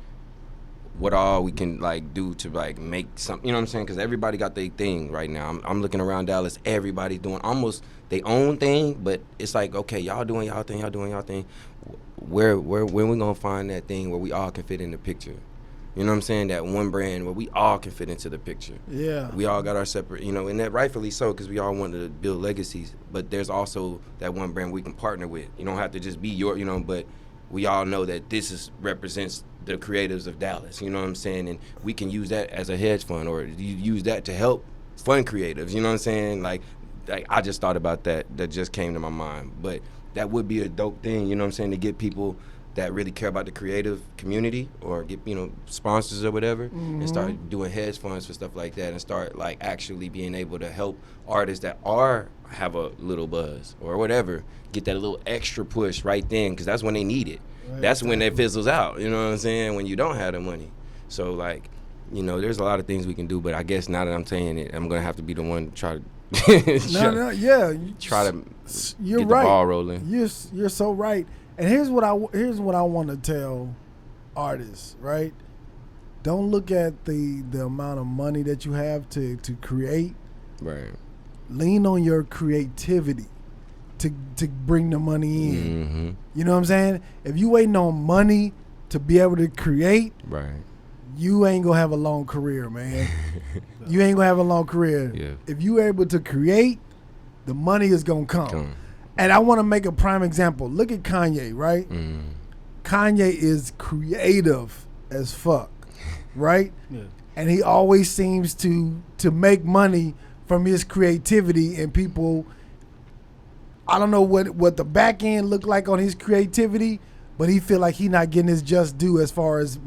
Speaker 2: all we can, like, do to, like, make something, you know what I'm saying? Because everybody got their thing right now. I'm looking around Dallas, everybody's doing almost their own thing, but it's like, okay, y'all doing y'all thing. When we gonna find that thing where we all can fit in the picture? You know what I'm saying? That one brand where we all can fit into the picture.
Speaker 1: Yeah.
Speaker 2: We all got our separate, you know, and that rightfully so, because we all want to build legacies. But there's also that one brand we can partner with. You don't have to just be your, you know, but we all know that this represents the creatives of Dallas, you know what I'm saying? And we can use that as a hedge fund, or use that to help fund creatives, you know what I'm saying? Like I just thought about that just came to my mind. But that would be a dope thing, you know what I'm saying, to get people that really care about the creative community, or get, you know, sponsors or whatever, and start doing hedge funds for stuff like that, and start, like, actually being able to help artists that have a little buzz or whatever get that little extra push right then, because that's when they need it. Right. That's when it fizzles out, you know what I'm saying, when you don't have the money. So, like, you know, there's a lot of things we can do, but I guess now that I'm saying it, I'm going to have to be the one to try to try to
Speaker 1: you're
Speaker 2: get
Speaker 1: right.
Speaker 2: the ball rolling.
Speaker 1: You're so right. And here's what I want to tell artists, right? Don't look at the amount of money that you have to create.
Speaker 2: Right.
Speaker 1: Lean on your creativity to bring the money in.
Speaker 2: Mm-hmm.
Speaker 1: You know what I'm saying? If you waiting on money to be able to create,
Speaker 2: right,
Speaker 1: you ain't gonna have a long career, man. You ain't gonna have a long career.
Speaker 2: Yeah.
Speaker 1: If you able to create, the money is gonna come. And I want to make a prime example. Look at Kanye, right? Kanye is creative as fuck, right?
Speaker 3: Yeah.
Speaker 1: And he always seems to make money from his creativity, and people, I don't know what the back end look like on his creativity, but he feel like he not getting his just due as far as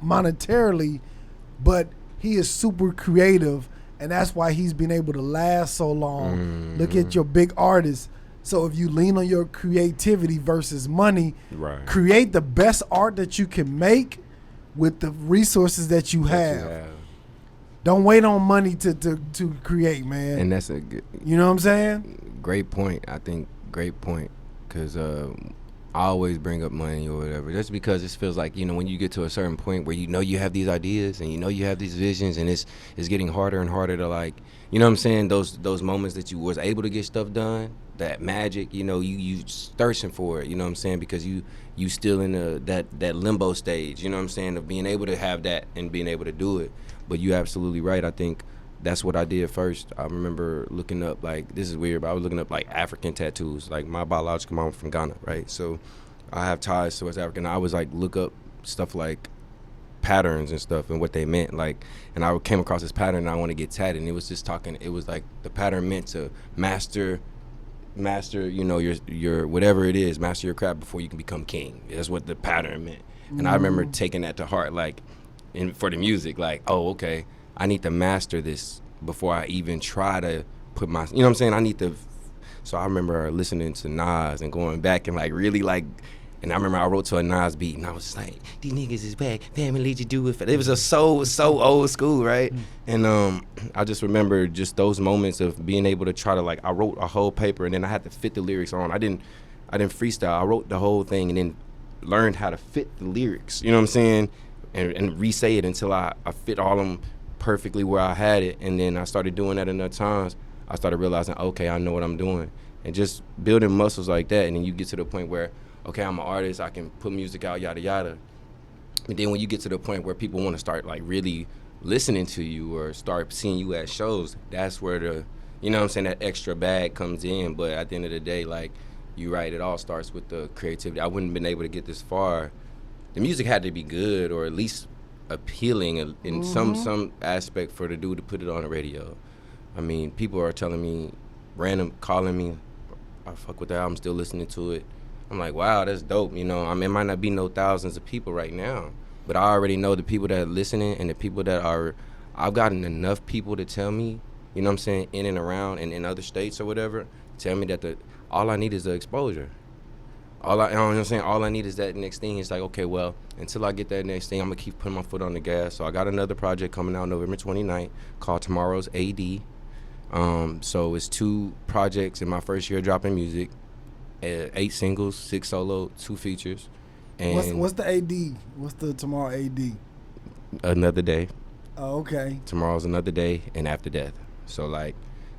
Speaker 1: monetarily, but he is super creative, and that's why he's been able to last so long. Look at your big artists. So if you lean on your creativity versus money,
Speaker 2: right,
Speaker 1: create the best art that you can make with the resources that you have. Don't wait on money to create, man.
Speaker 2: And that's a good,
Speaker 1: you know what I'm saying?
Speaker 2: Great point. I think great point, because I always bring up money or whatever, just because it feels like, you know, when you get to a certain point where you know you have these ideas and you know you have these visions, and it's getting harder and harder to, like, you know what I'm saying, those moments that you was able to get stuff done, that magic, you know, you thirsting for it, you know what I'm saying, because you still in that limbo stage, you know what I'm saying, of being able to have that and being able to do it. But you absolutely right. I think that's what I did first. I remember looking up, like, this is weird, but I was looking up like African tattoos. Like, my biological mom from Ghana, right? So I have ties to West Africa. And I was like look up stuff like patterns and stuff and what they meant, like, and I came across this pattern and I want to get tatted, and it was just talking, it was like the pattern meant to master, you know, your whatever it is, master your craft before you can become king. That's what the pattern meant. And I remember taking that to heart, like, for the music, like, oh, okay, I need to master this before I even try to put my, you know what I'm saying, I need to. So I remember listening to Nas and going back and like really like, and I remember I wrote to a Nas beat, and I was just like, these niggas is back, family to do it. It was just so old school, right? And I just remember just those moments of being able to try to, like, I wrote a whole paper, and then I had to fit the lyrics on. I didn't freestyle. I wrote the whole thing and then learned how to fit the lyrics, you know what I'm saying? And re-say it until I fit all them perfectly where I had it. And then I started doing that enough times. I started realizing, okay, I know what I'm doing. And just building muscles like that, and then you get to the point where, okay, I'm an artist, I can put music out, yada, yada. And then when you get to the point where people want to start, like, really listening to you or start seeing you at shows, that's where the, you know what I'm saying, that extra bag comes in. But at the end of the day, like, you're right, it all starts with the creativity. I wouldn't have been able to get this far. The music had to be good or at least appealing in some aspect for the dude to put it on the radio. I mean, people are telling me, random, calling me, I fuck with the album, still listening to it. I'm like, wow, that's dope, you know. I mean, it might not be no thousands of people right now, but I already know the people that are listening and the people that are, I've gotten enough people to tell me, you know what I'm saying, in and around and in other states or whatever, tell me that all I need is the exposure. You know what I'm saying? All I need is that next thing. It's like, okay, well, until I get that next thing, I'm going to keep putting my foot on the gas. So I got another project coming out November 29th called 2Mrrw's AD. So it's 2 projects in my first year dropping music. 8 singles, 6 solo, 2 features. And
Speaker 1: what's the AD? What's the 2Mrrw AD?
Speaker 2: Another day.
Speaker 1: Oh, okay.
Speaker 2: Tomorrow's another day, and after death. So, like,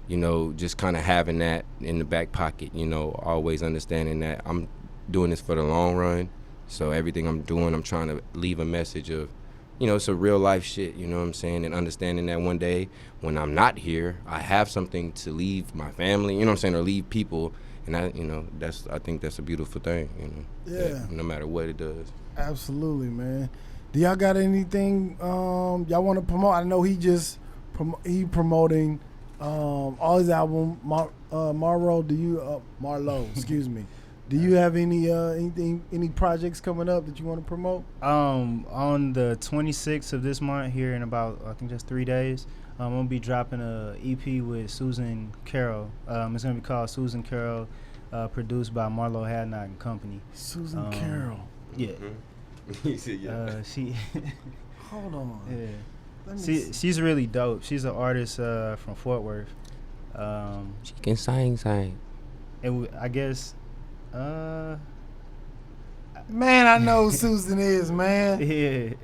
Speaker 2: you know, just kind of having that in the back pocket, you know, always understanding that I'm doing this for the long run. So everything I'm doing, I'm trying to leave a message of, you know, it's a real life shit, you know what I'm saying? And understanding that one day when I'm not here, I have something to leave my family, you know what I'm saying, or leave people. And I, you know, I think that's a beautiful thing, you know.
Speaker 1: Yeah.
Speaker 2: No matter what it does.
Speaker 1: Absolutely, man. Do y'all got anything y'all want to promote? I know he just promoting all his album. Marlow, Marlow, excuse me. Do you have any projects coming up that you want to promote?
Speaker 3: On the 26th of this month, here in about, I think that's 3 days, I'm gonna be dropping a EP with Susan Carroll. It's gonna be called Susan Carroll, produced by Marlow Hadnot and Company.
Speaker 1: Susan Carroll.
Speaker 3: Yeah.
Speaker 2: Yeah.
Speaker 3: She.
Speaker 1: Hold on.
Speaker 3: Yeah. She's really dope. She's an artist from Fort Worth.
Speaker 2: She can sing.
Speaker 1: And I guess. Man, I know who Susan is, man.
Speaker 3: Yeah.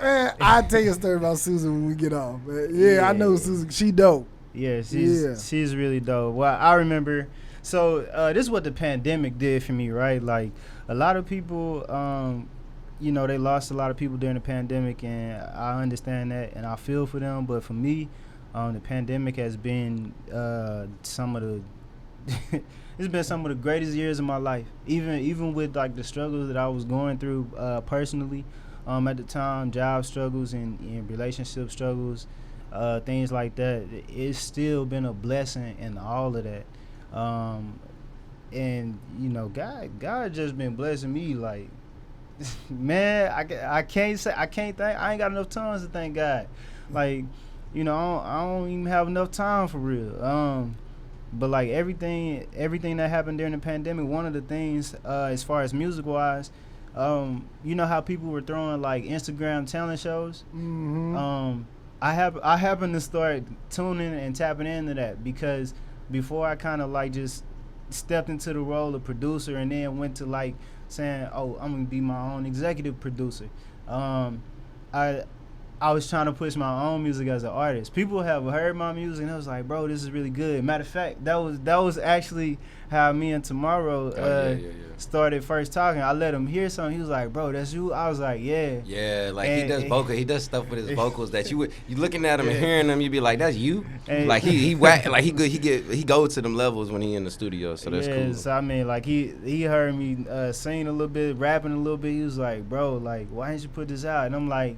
Speaker 1: Man, I'll tell you a story about Susan when we get off. Yeah, I know Susan. She dope.
Speaker 3: Yeah, she's really dope. Well, I remember. So this is what the pandemic did for me, right? Like, a lot of people, you know, they lost a lot of people during the pandemic, and I understand that, and I feel for them. But for me, the pandemic has been some of the it's been some of the greatest years of my life. Even with like the struggles that I was going through personally at the time, job struggles and relationship struggles, things like that. It's still been a blessing in all of that. And you know, God just been blessing me. Like, man, I can't think. I ain't got enough tongues to thank God. Like, you know, I don't even have enough time for real. But like everything that happened during the pandemic, one of the things, as far as music wise, you know how people were throwing like Instagram talent shows.
Speaker 1: Mm-hmm.
Speaker 3: I happened to start tuning and tapping into that, because before I kind of like just stepped into the role of producer and then went to like saying, oh, I'm gonna be my own executive producer. I I was trying to push my own music as an artist. People have heard my music and it was like, bro, this is really good. Matter of fact, that was actually how me and 2Mrrw started first talking. I let him hear something. He was like, bro, that's you? I was like, yeah.
Speaker 2: Yeah, like he does stuff with his vocals that you looking at him and hearing them, you be like, that's you?
Speaker 3: And
Speaker 2: like he go to them levels when he in the studio, so that's cool.
Speaker 3: So I mean, like he heard me sing a little bit, rapping a little bit. He was like, bro, like, why didn't you put this out? And I'm like,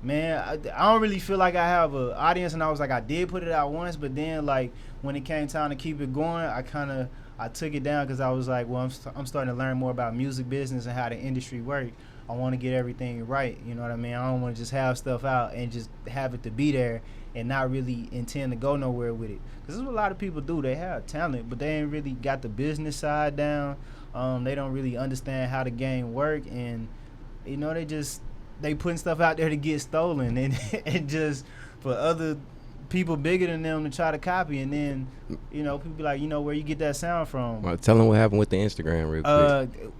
Speaker 3: man, I don't really feel like I have an audience, and I was like, I did put it out once, but then like when it came time to keep it going, I took it down because I was like, well, I'm starting to learn more about music business and how the industry works. I want to get everything right, you know what I mean? I don't want to just have stuff out and just have it to be there and not really intend to go nowhere with it. Because that's what a lot of people do. They have talent, but they ain't really got the business side down. They don't really understand how the game work, and you know, they putting stuff out there to get stolen and just for other people bigger than them to try to copy, and then you know, people be like, you know, where you get that sound from?
Speaker 2: Well, tell them what happened with the Instagram real quick.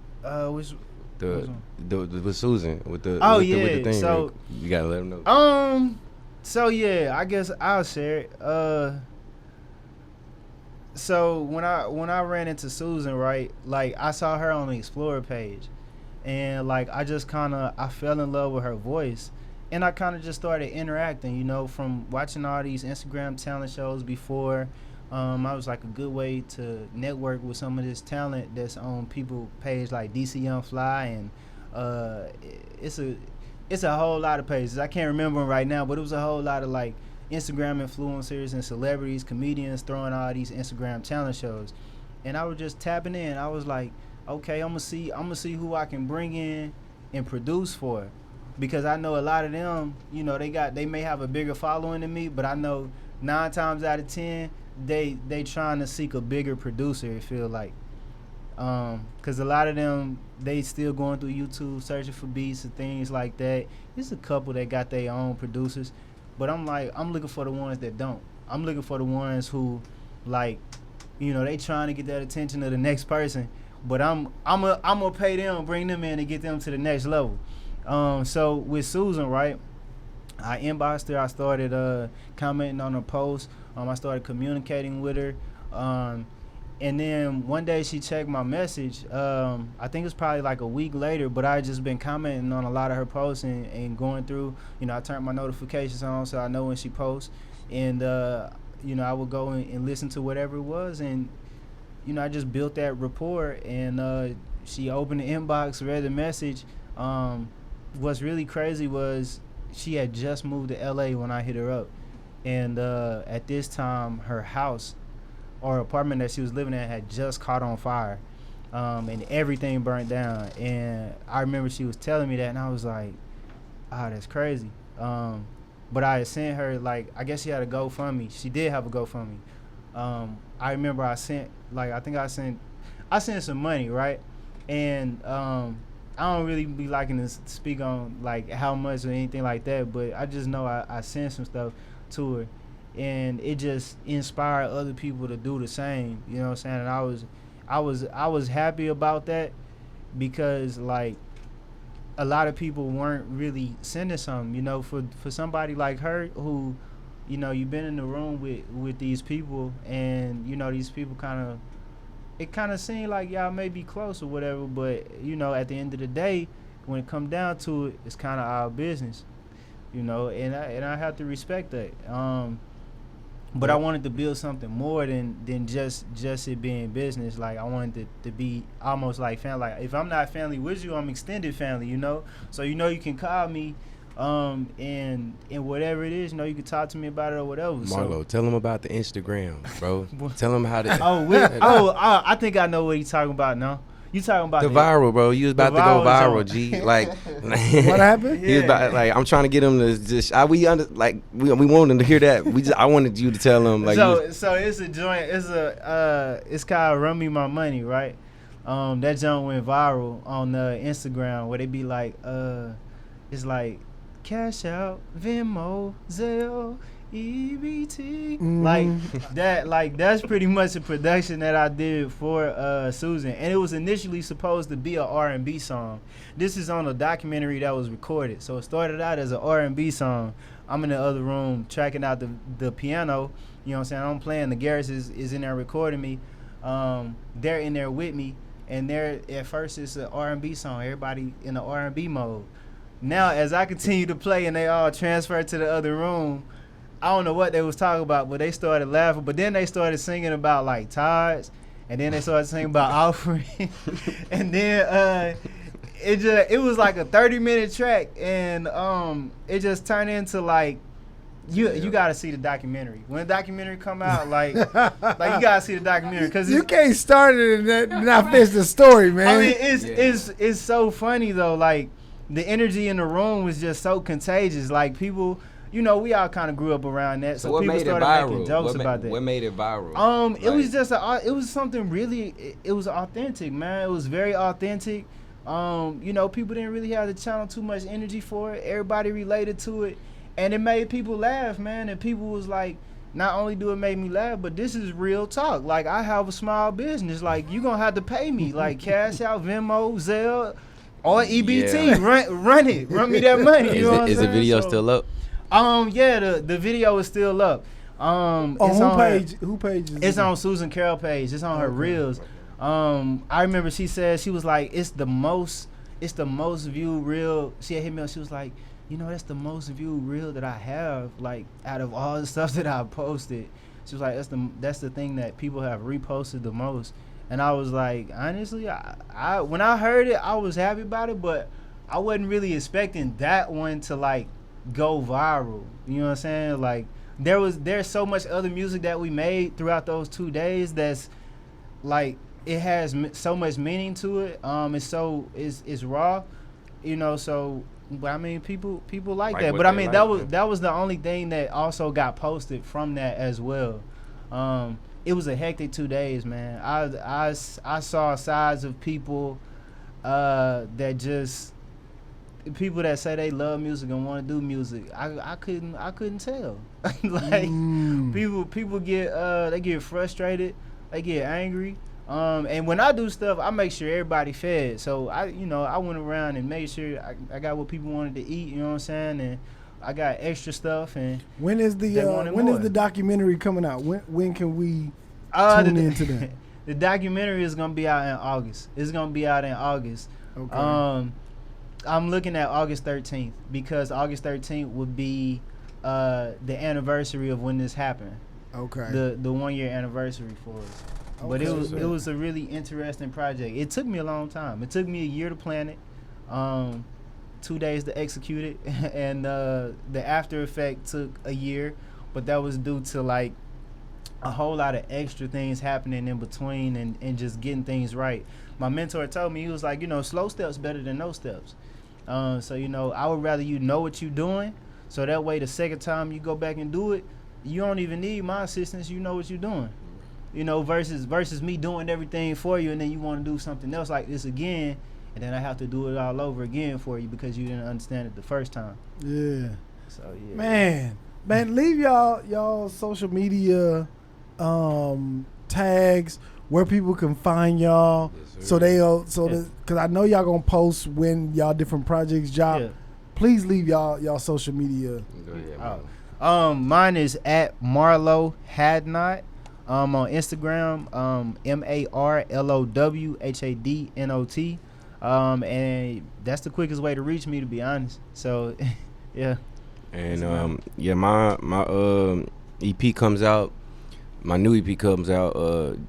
Speaker 2: With Susan with the with the thing. So you gotta let them know.
Speaker 3: So yeah, I guess I'll share it. So when I ran into Susan, right, like I saw her on the Explorer page. And like I fell in love with her voice, and I kind of just started interacting, you know, from watching all these Instagram talent shows before. I was like a good way to network with some of this talent that's on people page like DC Young Fly, and it's a whole lot of pages. I can't remember them right now, but it was a whole lot of like Instagram influencers and celebrities, comedians throwing all these Instagram talent shows, and I was just tapping in. I was like, okay, I'm gonna see who I can bring in and produce for, because I know a lot of them, you know, they may have a bigger following than me, but I know 9 times out of 10 they trying to seek a bigger producer. It feel like, cause a lot of them, they still going through YouTube searching for beats and things like that. There's a couple that got their own producers, but I'm looking for the ones that don't. I'm looking for the ones who, like, you know, they trying to get that attention of the next person. But I'm gonna pay them, bring them in, and get them to the next level. So with Susan, right, I inboxed her. I started commenting on her post. I started communicating with her. And then one day she checked my message. I think it was probably like a week later, but I had just been commenting on a lot of her posts and going through. You know, I turned my notifications on so I know when she posts. And, you know, I would go and listen to whatever it was, and you know, I just built that rapport, and she opened the inbox, read the message. What's really crazy was she had just moved to LA when I hit her up, and at this time her house or apartment that she was living in had just caught on fire, and everything burnt down. And I remember she was telling me that, and I was like, oh, that's crazy. But I had sent her, like, I guess she had a GoFundMe. She did have a GoFundMe. I remember I sent some money, right? And I don't really be liking to speak on like how much or anything like that, but I just know I sent some stuff to her, and it just inspired other people to do the same. You know what I'm saying? And I was happy about that, because like a lot of people weren't really sending something, you know, for somebody like her who, you know, you've been in the room with these people, and you know, these people it kind of seemed like y'all may be close or whatever, but you know, at the end of the day, when it come down to it, it's kind of our business, you know, and I have to respect that. But I wanted to build something more than just it being business. Like I wanted it to be almost like family. Like if I'm not family with you, I'm extended family, you know. So you know, you can call me, and whatever it is, you know, you can talk to me about it or whatever.
Speaker 2: Marlow, tell them about the Instagram, bro. Tell them how to.
Speaker 3: I think I know what he's talking about now. You talking about
Speaker 2: the viral, bro? You was about to go viral, G. Like,
Speaker 1: what happened?
Speaker 2: He was about, like, I'm trying to get him to just. We want him to hear that. I wanted you to tell him, like.
Speaker 3: So it's a joint. It's called "Run Me My Money," right? That joint went viral on Instagram, where they be like, it's like, Cash Out, Venmo, Zelle, EBT.
Speaker 1: Mhm.
Speaker 3: Like that's pretty much a production that I did for Susan, and it was initially supposed to be a R&B song. This is on a documentary that was recorded, so it started out as an R&B song. I'm in the other room tracking out the piano, you know what I'm saying? I'm playing, the Garris is in there recording me. They're in there with me, and they're at first it's an R&B song, everybody in the R&B mode. Now as I continue to play and they all transfer to the other room, I don't know what they was talking about, but they started laughing. But then they started singing about like tides, and then they started singing about offering, and then it was like a 30-minute track, and it just turned into like you gotta see the documentary. When the documentary come out, like you gotta see the documentary because
Speaker 1: you can't start it and not finish the story, man.
Speaker 3: I mean, it's so funny though. Like the energy in the room was just so contagious. Like people. You know, we all kind of grew up around that, so people started making jokes about that.
Speaker 2: What made it viral?
Speaker 3: It was just it was something really. It was authentic, man. It was very authentic. You know, people didn't really have to channel too much energy for it. Everybody related to it, and it made people laugh, man. And people was like, not only do it make me laugh, but this is real talk. Like I have a small business. Like you gonna have to pay me, like Cash Out, Venmo, Zelle, or EBT. Yeah. Run it. Run me that money. You know what I'm saying?
Speaker 2: Is the video still up?
Speaker 3: Yeah, the video is still up.
Speaker 1: Who page is
Speaker 3: it's on Susan Carroll page. It's on her reels. I remember she said, she was like, it's the most viewed reel. She had hit me up, she was like, you know, that's the most viewed reel that I have, like out of all the stuff that I posted. She was like, that's the thing that people have reposted the most. And I was like, honestly, I when I heard it, I was happy about it, but I wasn't really expecting that one to like go viral. You know what I'm saying? Like there's so much other music that we made throughout those 2 days that's like it has so much meaning to it. It's raw, you know. So, but I mean, people like that. But I mean, that was the only thing that also got posted from that as well. It was a hectic 2 days, man. I saw sides of people that just. People that say they love music and want to do music, I couldn't tell. Like people get they get frustrated, they get angry. And when I do stuff, I make sure everybody fed. So I went around and made sure I got what people wanted to eat. You know what I'm saying? And I got extra stuff. And
Speaker 1: when is the documentary coming out? When can we tune into that?
Speaker 3: The documentary is gonna be out in August. It's gonna be out in August. Okay. I'm looking at August 13th because August 13th would be the anniversary of when this happened. Okay. The 1 year anniversary for us. Okay. But it was a really interesting project. It took me a long time. It took me a year to plan it, 2 days to execute it, and the after effect took a year, but that was due to like a whole lot of extra things happening in between and just getting things right. My mentor told me, he was like, you know, slow steps better than no steps. So, you know, I would rather you know what you're doing, so that way the second time you go back and do it, you don't even need my assistance. You know what you're doing, you know, versus me doing everything for you and then you want to do something else like this again, and then I have to do it all over again for you because you didn't understand it the first time. Yeah. So yeah. Man, leave
Speaker 1: y'all social media tags where people can find y'all. Yes, so because I know y'all gonna post when y'all different projects drop. Yeah. Please leave y'all social media.
Speaker 3: Mine is at Marlow Hadnot. On Instagram, MarlowHadnot. And that's the quickest way to reach me, to be honest. So, yeah.
Speaker 2: And my EP comes out. My new EP comes out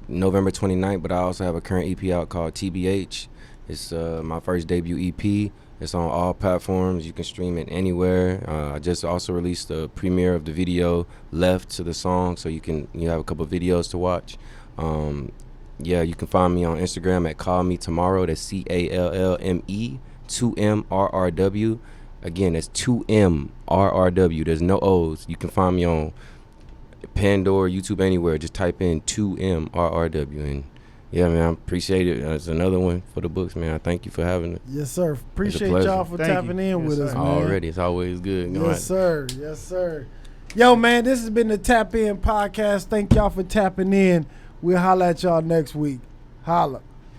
Speaker 2: November 29th, but I also have a current EP out called TBH. It's my first debut EP. It's on all platforms. You can stream it anywhere. I just also released the premiere of the video Left to the song, so you have a couple videos to watch. You can find me on Instagram at Call Me Tomorrow. That's CALLME 2MRRW. Again, that's 2MRRW. There's no O's. You can find me on Pandora, YouTube, anywhere. Just type in 2MRRW. And yeah, man, I appreciate it. It's another one for the books, man. I thank you for having it.
Speaker 1: Yes, sir. Appreciate y'all for tapping in with us, man.
Speaker 2: Already, it's always good.
Speaker 1: Yes, sir. Yes, sir. Yo, man, this has been the Tap In Podcast. Thank y'all for tapping in. We'll holla at y'all next week. Holla.